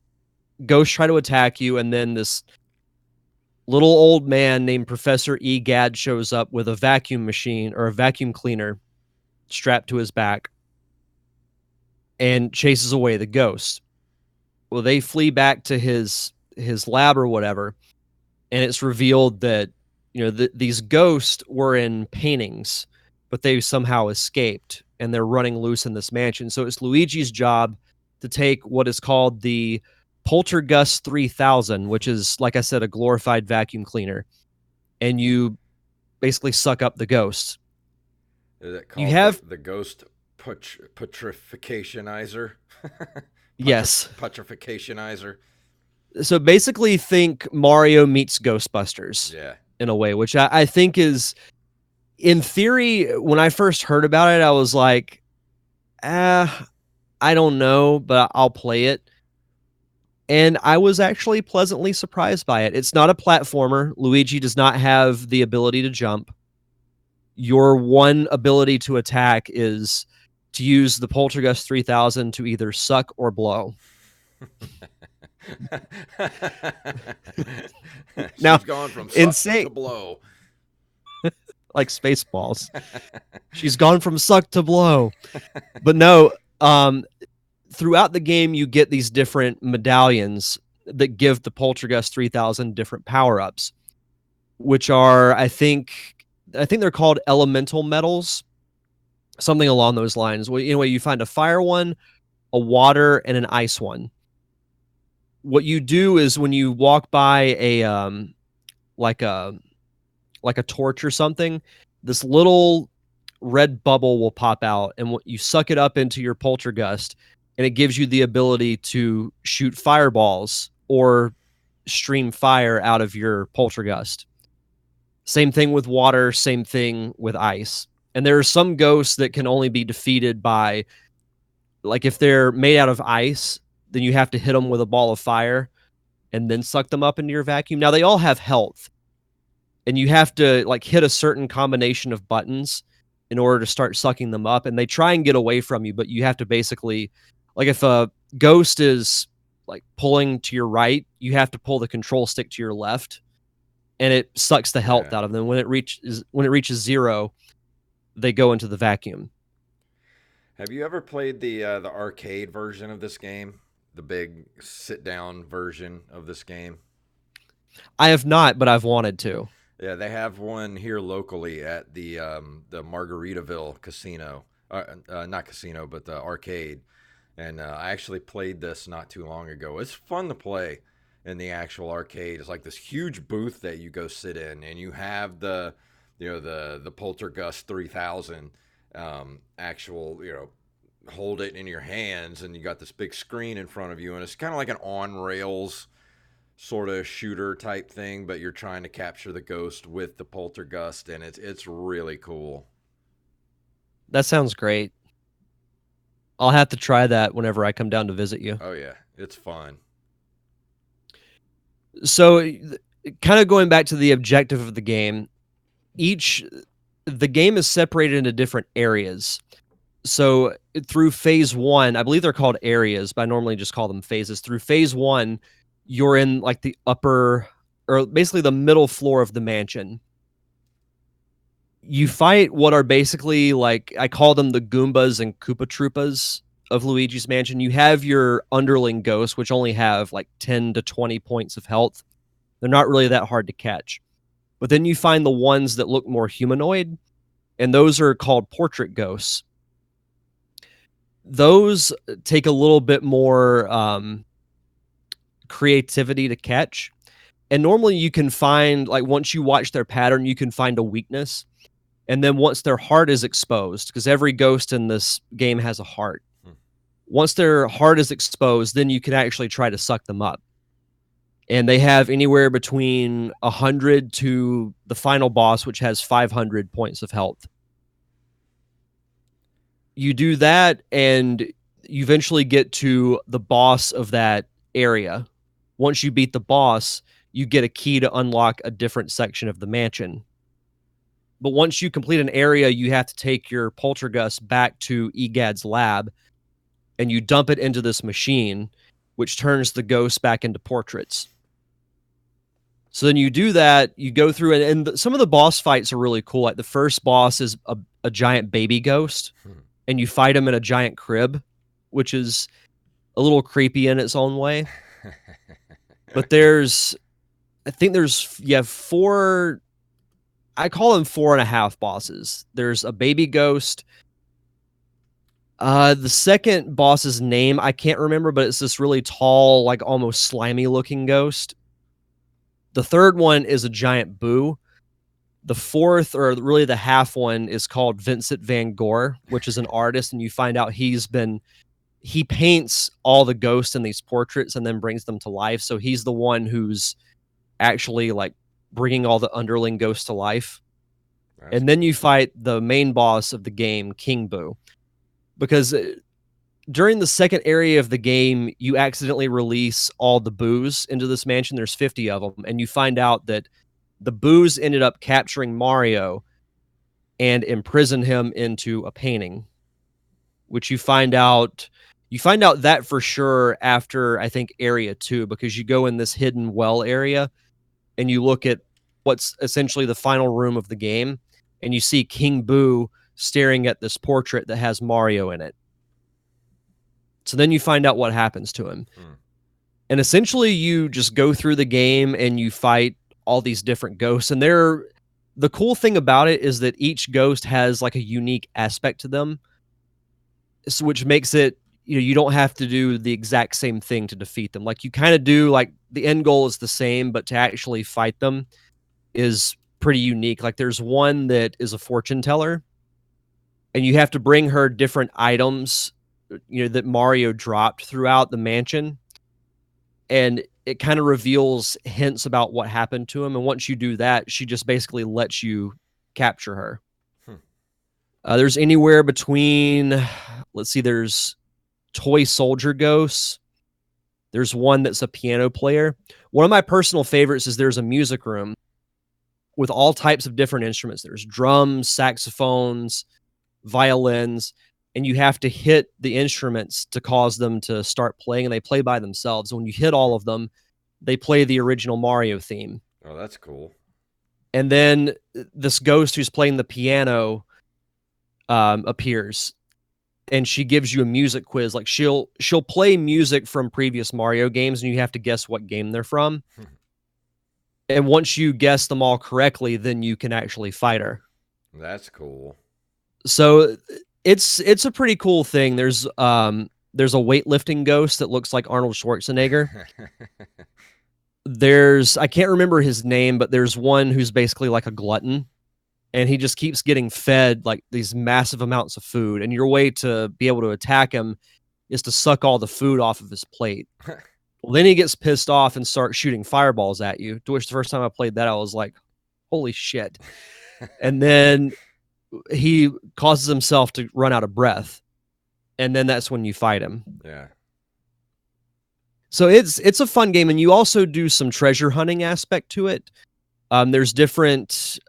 A: Ghosts try to attack you, and then this little old man named Professor E. Gadd shows up with a vacuum machine or a vacuum cleaner strapped to his back and chases away the ghosts. Well, they flee back to his lab or whatever, and it's revealed that, you know, these ghosts were in paintings, but they somehow escaped, and they're running loose in this mansion. So it's Luigi's job to take what is called the Poltergust 3000, which is, like I said, a glorified vacuum cleaner, and you basically suck up the ghosts.
B: Is it called the ghost petrificationizer?
A: Yes.
B: Petrificationizer.
A: So basically think Mario meets Ghostbusters.
B: Yeah.
A: In a way, which I think is... In theory, when I first heard about it, I was like, I don't know, but I'll play it. And I was actually pleasantly surprised by it. It's not a platformer. Luigi does not have the ability to jump. Your one ability to attack is to use the Poltergust 3000 to either suck or blow. Now,
B: She's gone from suck
A: insane,
B: to blow.
A: like Spaceballs. She's gone from suck to blow. But no, throughout the game, you get these different medallions that give the Poltergust 3000 different power ups, which are, I think they're called elemental metals, something along those lines. Well, anyway, you find a fire one, a water, and an ice one. What you do is when you walk by a like a like a torch or something, this little red bubble will pop out, and you suck it up into your poltergust, and it gives you the ability to shoot fireballs or stream fire out of your poltergust. Same thing with water, same thing with ice. And there are some ghosts that can only be defeated by, like, if they're made out of ice, then you have to hit them with a ball of fire and then suck them up into your vacuum. Now, they all have health, and you have to, like, hit a certain combination of buttons in order to start sucking them up. And they try and get away from you, but you have to basically, like, if a ghost is like pulling to your right, you have to pull the control stick to your left, and it sucks the health out of them. When it reaches zero, they go into the vacuum.
B: Have you ever played the arcade version of this game? The big sit down version of this game?
A: I have not, but I've wanted to.
B: Yeah, they have one here locally at the Margaritaville casino. Not casino, but the arcade. And I actually played this not too long ago. It's fun to play in the actual arcade. It's like this huge booth that you go sit in, and you have the Poltergust 3000 actual, hold it in your hands, and you got this big screen in front of you, and it's kind of like an on rails sort of shooter type thing, but you're trying to capture the ghost with the poltergust, and it's really cool.
A: That sounds great. I'll have to try that whenever I come down to visit you.
B: Oh yeah, it's fun.
A: So, kind of going back to the objective of the game, the game is separated into different areas. So through phase 1, I believe they're called areas, but I normally just call them phases. Through phase 1, you're in like the upper, or basically the middle floor of the mansion. You fight what are basically, like, I call them the Goombas and Koopa Troopas of Luigi's Mansion. You have your underling ghosts, which only have like 10 to 20 points of health. They're not really that hard to catch. But then you find the ones that look more humanoid, and those are called portrait ghosts. Those take a little bit more creativity to catch. And normally you can find, like, once you watch their pattern, you can find a weakness. And then once their heart is exposed, because every ghost in this game has a heart. Once their heart is exposed, then you can actually try to suck them up. And they have anywhere between 100 to the final boss, which has 500 points of health. You do that, and you eventually get to the boss of that area. Once you beat the boss, you get a key to unlock a different section of the mansion. But once you complete an area, you have to take your poltergust back to Egad's lab, and you dump it into this machine, which turns the ghosts back into portraits. So then you do that, you go through it, and some of the boss fights are really cool. Like, the first boss is a giant baby ghost, and you fight him in a giant crib, which is a little creepy in its own way. But I think there's 4, I call them 4.5 bosses. There's a baby ghost. The second boss's name, I can't remember, but it's this really tall, like almost slimy looking ghost. The third one is a giant boo. The fourth, or really the half one, is called Vincent Van Gogh, which is an artist, and you find out he paints all the ghosts in these portraits and then brings them to life. So he's the one who's actually, like, bringing all the underling ghosts to life.
B: That's
A: And then you
B: cool.
A: fight the main boss of the game, King Boo. Because during the second area of the game, you accidentally release all the boos into this mansion. There's 50 of them, and you find out that the boos ended up capturing Mario and imprison him into a painting, which you find out that for sure after I think area 2, because you go in this hidden well area and you look at what's essentially the final room of the game, and you see King Boo staring at this portrait that has Mario in it. So then you find out what happens to him.
B: Hmm.
A: And essentially you just go through the game and you fight all these different ghosts, and the cool thing about it is that each ghost has like a unique aspect to them, which makes it, you don't have to do the exact same thing to defeat them. Like you kind of do, like the end goal is the same, but to actually fight them is pretty unique. Like there's one that is a fortune teller, and you have to bring her different items, that Mario dropped throughout the mansion, and it kind of reveals hints about what happened to him. And once you do that, she just basically lets you capture her.
B: Hmm.
A: There's anywhere between, let's see, there's toy soldier ghosts. There's one that's a piano player. One of my personal favorites is there's a music room with all types of different instruments. There's drums, saxophones, violins, and you have to hit the instruments to cause them to start playing, and they play by themselves. When you hit all of them, they play the original Mario theme.
B: Oh, that's cool.
A: And then this ghost who's playing the piano appears, and she gives you a music quiz. Like she'll play music from previous Mario games, and you have to guess what game they're from. And once you guess them all correctly, then you can actually fight her.
B: That's cool.
A: So it's a pretty cool thing. There's a weightlifting ghost that looks like Arnold Schwarzenegger. I can't remember his name, but there's one who's basically like a glutton, and he just keeps getting fed like these massive amounts of food, and your way to be able to attack him is to suck all the food off of his plate. Well, then he gets pissed off and starts shooting fireballs at you, to which the first time I played that, I was like, holy shit. And then he causes himself to run out of breath, and then that's when you fight him.
B: Yeah.
A: So it's a fun game, and you also do some treasure hunting aspect to it. There's different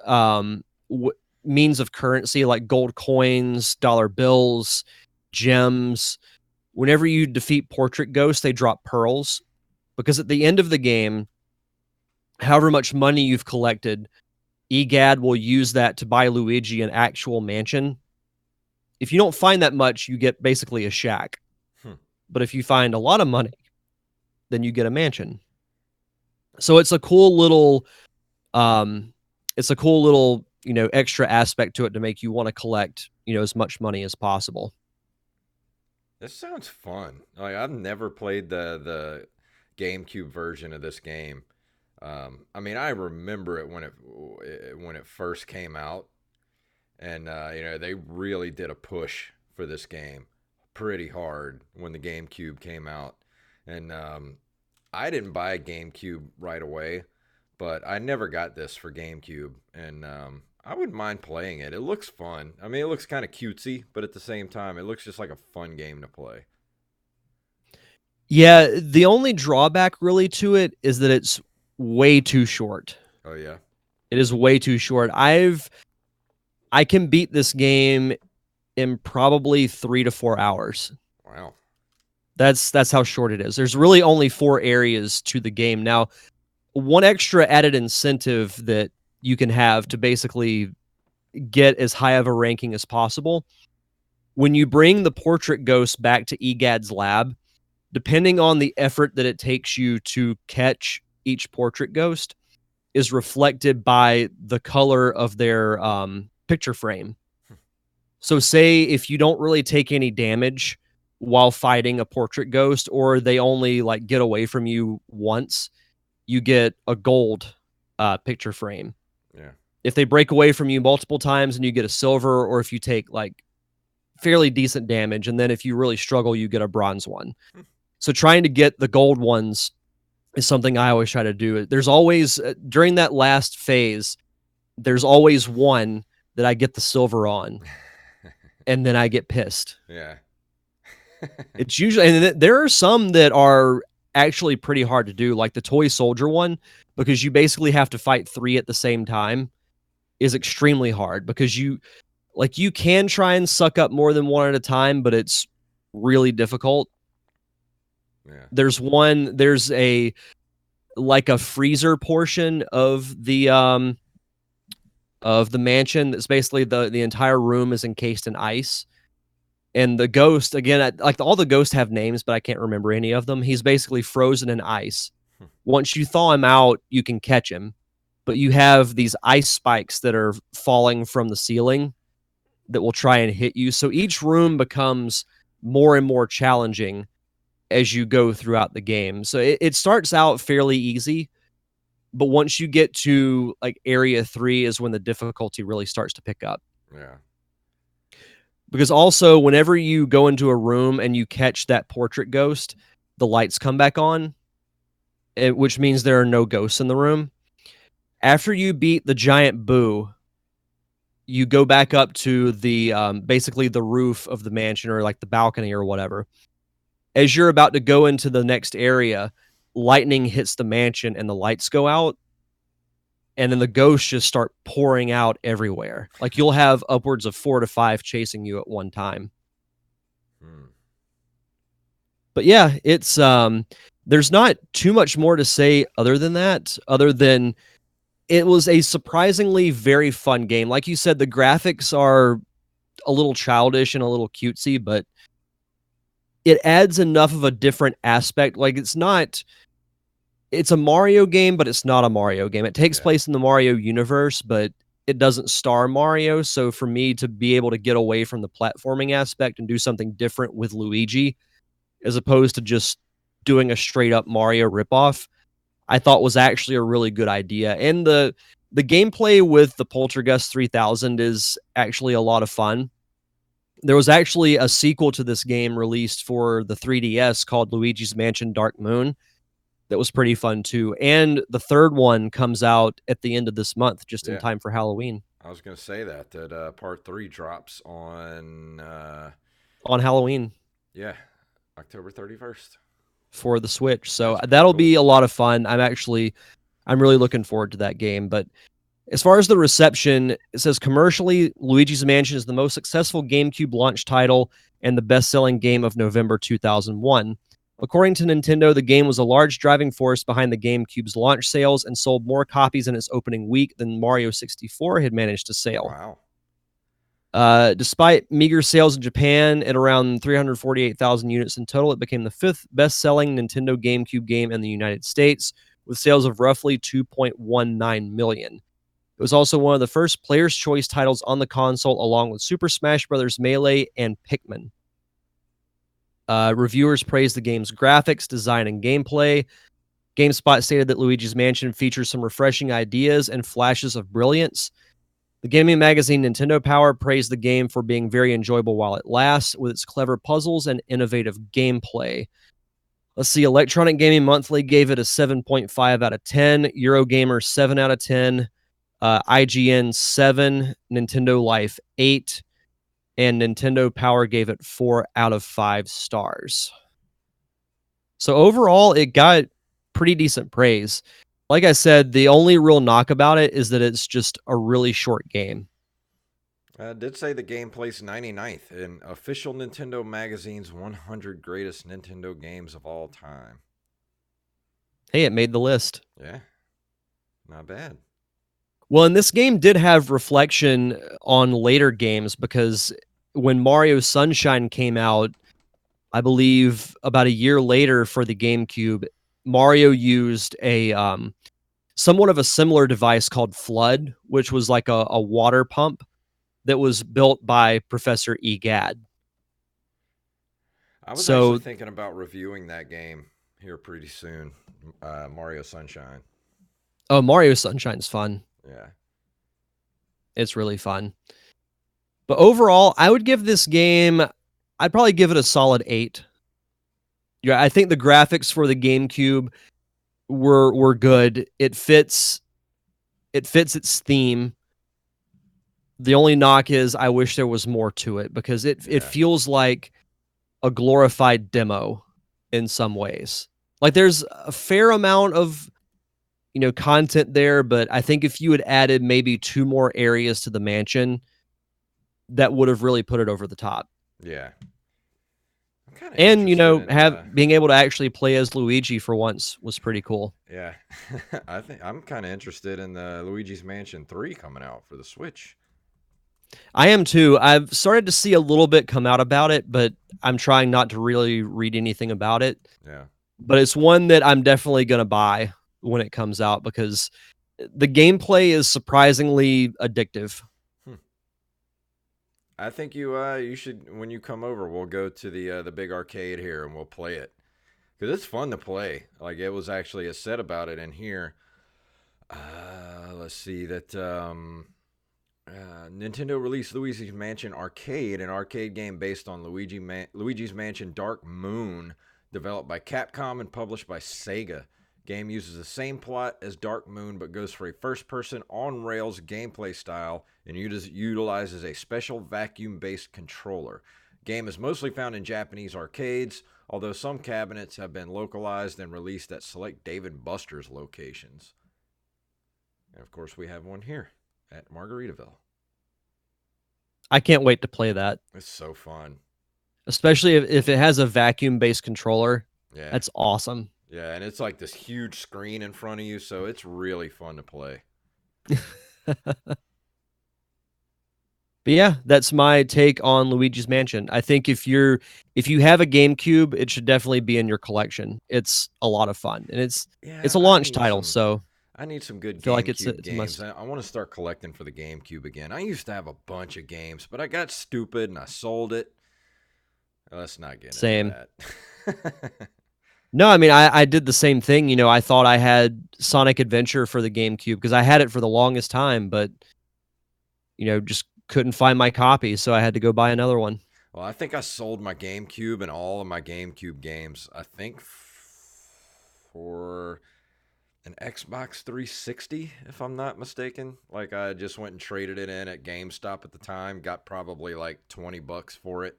A: means of currency, like gold coins, dollar bills, gems. Whenever you defeat portrait ghosts, they drop pearls, because at the end of the game, however much money you've collected, EGAD will use that to buy Luigi an actual mansion. If you don't find that much, you get basically a shack. But if you find a lot of money, then you get a mansion. So it's a cool little extra aspect to it to make you want to collect, as much money as possible.
B: This sounds fun. Like I've never played the GameCube version of this game. I mean, I remember it when it first came out, and they really did a push for this game pretty hard when the GameCube came out, and I didn't buy a GameCube right away, but I never got this for GameCube, and I wouldn't mind playing it. It looks fun. I mean, it looks kind of cutesy, but at the same time, it looks just like a fun game to play.
A: Yeah, the only drawback really to it is that it's way too short.
B: Oh yeah.
A: It is way too short. I can beat this game in probably 3 to 4 hours.
B: Wow.
A: That's how short it is. There's really only 4 areas to the game. Now, one extra added incentive that you can have to basically get as high of a ranking as possible, when you bring the portrait ghost back to EGAD's lab, depending on the effort that it takes you to catch each portrait ghost, is reflected by the color of their picture frame. So say if you don't really take any damage while fighting a portrait ghost, or they only like get away from you once, you get a gold picture frame.
B: Yeah.
A: If they break away from you multiple times, and you get a silver, or if you take like fairly decent damage, and then if you really struggle, you get a bronze one. So trying to get the gold ones is something I always try to do. There's always, during that last phase, there's always one that I get the silver on, and then I get pissed.
B: Yeah.
A: It's usually, and there are some that are actually pretty hard to do, like the toy soldier one, because you basically have to fight 3 at the same time, is extremely hard because you can try and suck up more than 1 at a time, but it's really difficult.
B: Yeah.
A: There's a freezer portion of the mansion that's basically the entire room is encased in ice. And the ghost, again, all the ghosts have names, but I can't remember any of them. He's basically frozen in ice. Once you thaw him out, you can catch him. But you have these ice spikes that are falling from the ceiling that will try and hit you. So each room becomes more and more challenging as you go throughout the game. So it starts out fairly easy, but once you get to like area 3 is when the difficulty really starts to pick up.
B: Yeah.
A: Because also, whenever you go into a room and you catch that portrait ghost, the lights come back on, which means there are no ghosts in the room. After you beat the giant boo, you go back up to the basically the roof of the mansion or like the balcony or whatever. As you're about to go into the next area, lightning hits the mansion and the lights go out. And then the ghosts just start pouring out everywhere. Like you'll have upwards of 4 to 5 chasing you at one time. But yeah, it's there's not too much more to say other than that, other than it was a surprisingly very fun game. Like you said, the graphics are a little childish and a little cutesy, but it adds enough of a different aspect. Like it's a Mario game, but it's not a Mario game. It takes place in the Mario universe, but it doesn't star Mario. So for me to be able to get away from the platforming aspect and do something different with Luigi, as opposed to just doing a straight up Mario ripoff, I thought was actually a really good idea. And the gameplay with the Poltergust 3000 is actually a lot of fun. There was actually a sequel to this game released for the 3DS called Luigi's Mansion Dark Moon that was pretty fun too. And the third one comes out at the end of this month, just in time for Halloween.
B: I was going to say that part 3 drops on
A: Halloween.
B: Yeah, October 31st
A: for the Switch. So that'll be a lot of fun. I'm really looking forward to that game. But as far as the reception, it says commercially, Luigi's Mansion is the most successful GameCube launch title and the best-selling game of November 2001. According to Nintendo, the game was a large driving force behind the GameCube's launch sales and sold more copies in its opening week than Mario 64 had managed to sell.
B: Wow.
A: Despite meager sales in Japan at around 348,000 units in total, it became the 5th best-selling Nintendo GameCube game in the United States, with sales of roughly 2.19 million. It was also one of the first Player's Choice titles on the console, along with Super Smash Bros. Melee and Pikmin. Reviewers praised the game's graphics, design, and gameplay. GameSpot stated that Luigi's Mansion features some refreshing ideas and flashes of brilliance. The gaming magazine Nintendo Power praised the game for being very enjoyable while it lasts, with its clever puzzles and innovative gameplay. Let's see, Electronic Gaming Monthly gave it a 7.5 out of 10, Eurogamer 7 out of 10, IGN 7, Nintendo Life 8, and Nintendo Power gave it 4 out of 5 stars. So overall, it got pretty decent praise. Like I said, the only real knock about it is that it's just a really short game.
B: I did say the game placed 99th in official Nintendo magazine's 100 greatest Nintendo games of all time.
A: Hey, it made the list.
B: Yeah, not bad.
A: Well, and this game did have reflection on later games, because when Mario Sunshine came out, I believe about a year later for the GameCube, Mario used a somewhat of a similar device called Flood, which was like a water pump that was built by Professor Egad.
B: I was actually thinking about reviewing that game here pretty soon, Mario Sunshine.
A: Oh, Mario Sunshine's fun.
B: Yeah.
A: It's really fun. But overall, I would give this game, I'd probably give it a solid 8. Yeah, I think the graphics for the GameCube were good. It fits its theme. The only knock is I wish there was more to it because it
B: Yeah.
A: feels like a glorified demo in some ways. Like there's a fair amount of, content there, but I think if you had added maybe 2 more areas to the mansion, that would have really put it over the top.
B: Yeah. I'm kind of
A: And,
B: interested in
A: have being able to actually play as Luigi for once was pretty cool.
B: yeah. I think I'm kind of interested in the Luigi's Mansion 3 coming out for the Switch.
A: I am too. I've started to see a little bit come out about it, but I'm trying not to really read anything about it.
B: Yeah.
A: But it's one that I'm definitely gonna buy when it comes out because the gameplay is surprisingly addictive.
B: Hmm. I think you should, when you come over, we'll go to the big arcade here and we'll play it. Cuz it's fun to play. Like it was actually a set about it in here. Let's see that Nintendo released Luigi's Mansion Arcade, an arcade game based on Luigi's Mansion Dark Moon, developed by Capcom and published by Sega. Game uses the same plot as Dark Moon, but goes for a first-person on-rails gameplay style and utilizes a special vacuum-based controller. Game is mostly found in Japanese arcades, although some cabinets have been localized and released at select Dave & Buster's locations. And of course, we have one here at Margaritaville.
A: I can't wait to play that,
B: It's so fun.
A: especially if it has a vacuum-based controller.
B: Yeah.
A: That's awesome.
B: Yeah, and it's like this huge screen in front of you, so it's really fun to play.
A: But yeah, that's my take on Luigi's Mansion. I think if you have a GameCube, it should definitely be in your collection. It's a lot of fun, and it's
B: Yeah,
A: a launch title, so
B: I need some good
A: I feel like it's
B: GameCube
A: a
B: games.
A: must.
B: I want to start collecting for the GameCube again. I used to have a bunch of games, but I got stupid and I sold it. Let's not get
A: Same.
B: into that.
A: No, I mean I did the same thing. I thought I had Sonic Adventure for the GameCube because I had it for the longest time, but just couldn't find my copy, so I had to go buy another one.
B: Well, I think I sold my GameCube and all of my GameCube games, I think for an Xbox 360, if I'm not mistaken. Like I just went and traded it in at GameStop at the time, got probably like $20 for it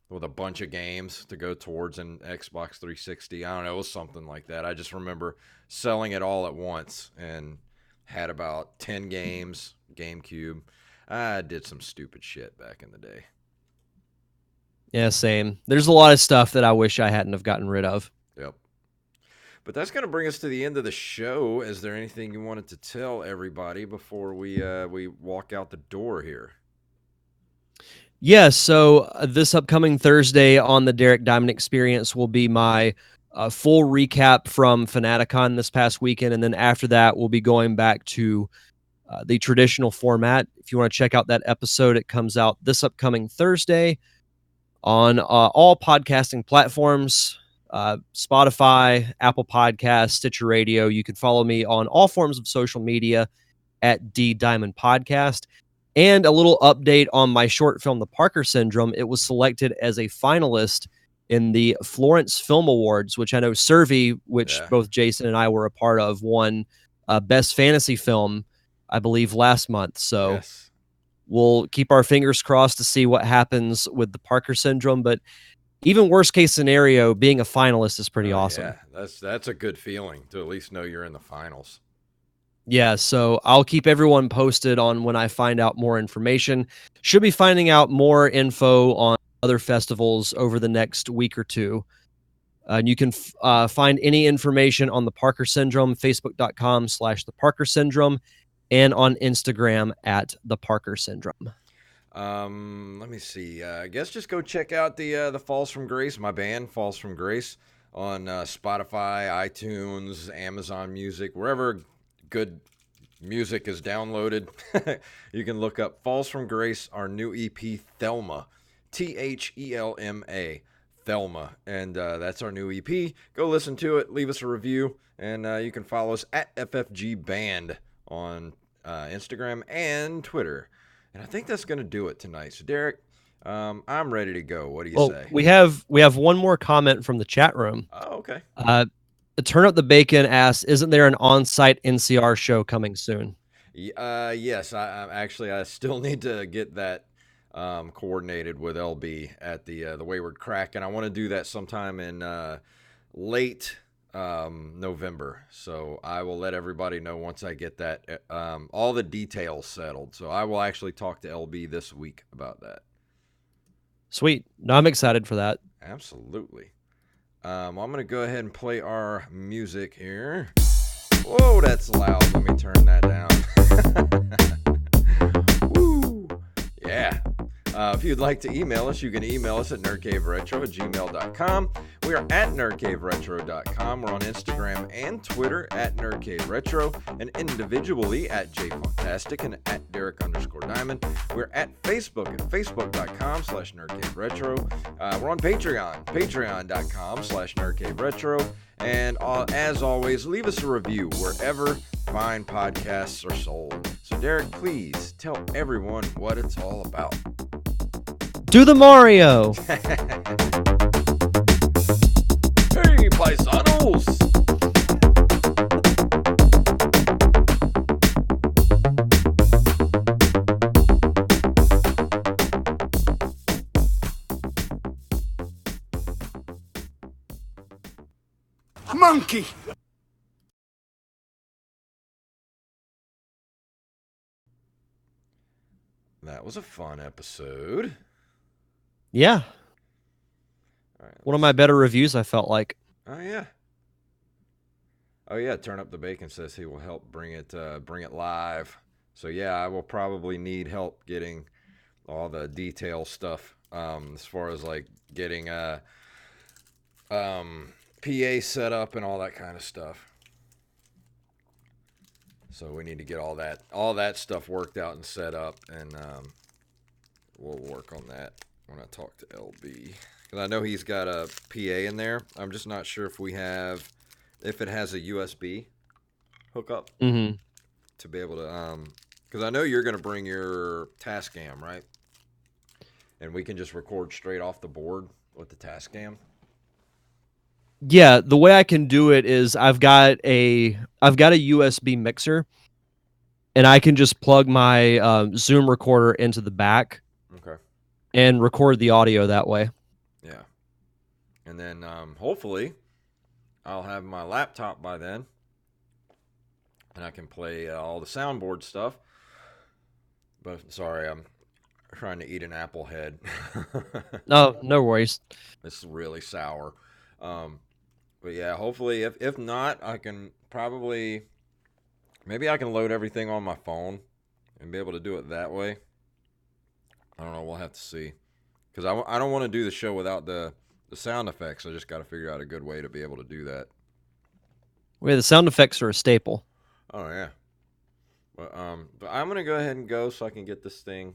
B: with a bunch of games to go towards an Xbox 360. I don't know, it was something like that. I just remember selling it all at once and had about 10 games, GameCube. I did some stupid shit back in the day.
A: Yeah, same. There's a lot of stuff that I wish I hadn't have gotten rid of.
B: Yep. But that's going to bring us to the end of the show. Is there anything you wanted to tell everybody before we walk out the door here?
A: Yeah, so this upcoming Thursday on the Derek Diamond Experience will be my full recap from Fanaticon this past weekend, and then after that, we'll be going back to the traditional format. If you want to check out that episode, it comes out this upcoming Thursday on all podcasting platforms, Spotify, Apple Podcasts, Stitcher Radio. You can follow me on all forms of social media at D Diamond Podcast. And a little update on my short film, The Parker Syndrome. It was selected as a finalist in the Florence Film Awards, which I know Survey, which both Jason and I were a part of, won Best Fantasy Film, I believe, last month. So we'll keep our fingers crossed to see what happens with The Parker Syndrome. But even worst case scenario, being a finalist is pretty awesome.
B: Yeah, that's a good feeling to at least know you're in the finals.
A: Yeah, so I'll keep everyone posted on when I find out more information. Should be finding out more info on other festivals over the next week or two. And you can find any information on the Parker Syndrome, facebook.com/the Parker Syndrome, and on Instagram at the Parker Syndrome.
B: Let me see. I guess just go check out the Falls from Grace, my band, Falls from Grace, on Spotify, iTunes, Amazon Music, wherever good music is downloaded. You can look up Falls from Grace, our new EP, Thelma, Thelma, Thelma, and that's our new EP. Go listen to it, leave us a review, and you can follow us at FFG Band on Instagram and Twitter. And I think that's going to do it tonight. So Derek, I'm ready to go. What do you say?
A: We have one more comment from the chat room.
B: Oh, okay.
A: Turn Up the Bacon asks, isn't there an on-site NCR show coming soon?
B: Yes, I still need to get that coordinated with LB at the Wayward Crack, and I want to do that sometime in late November. So I will let everybody know once I get that all the details settled. So I will actually talk to LB this week about that.
A: Sweet. No, I'm excited for that.
B: Absolutely. I'm going to go ahead and play our music here. Whoa, that's loud. Let me turn that down. Woo! Yeah. If you'd like to email us, you can email us at nerdcaveretro@gmail.com. We are at nerdcaveretro.com. We're on Instagram and Twitter at nerdcaveretro, and individually at jfunktastic and at Derek_Diamond. We're at Facebook at facebook.com/nerdcaveretro. We're on Patreon, patreon.com/nerdcaveretro. And as always, leave us a review wherever fine podcasts are sold. So, Derek, please tell everyone what it's all about.
A: Do the Mario!
B: Hey, paisanos!
C: Monkey!
B: That was a fun episode.
A: Yeah.
B: All right,
A: One of my better reviews, I felt like.
B: Oh yeah. Oh yeah. Turn Up the Bacon says he will help bring it live. So yeah, I will probably need help getting all the detail stuff. As far as like getting PA set up and all that kind of stuff. So we need to get all that stuff worked out and set up, and we'll work on that when I talk to LB. Because I know he's got a PA in there. I'm just not sure if it has a USB hookup
A: Mm-hmm.
B: to be able to, because I know you're going to bring your Tascam, right? And we can just record straight off the board with the Tascam.
A: Yeah, the way I can do it is I've got a USB mixer, and I can just plug my Zoom recorder into the back.
B: Okay.
A: And record the audio that way.
B: Yeah. And then hopefully I'll have my laptop by then, and I can play all the soundboard stuff. But sorry, I'm trying to eat an apple head.
A: No worries.
B: It's really sour. But yeah, hopefully, if not, I can maybe I can load everything on my phone and be able to do it that way. I don't know. We'll have to see. Because I don't want to do the show without the sound effects. I just got to figure out a good way to be able to do that.
A: Well, the sound effects are a staple.
B: Oh, yeah. But I'm going to go ahead and go so I can get this thing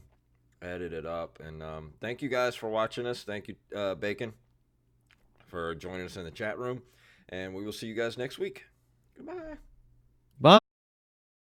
B: edited up. And thank you guys for watching us. Thank you, Bacon, for joining us in the chat room. And we will see you guys next week. Goodbye.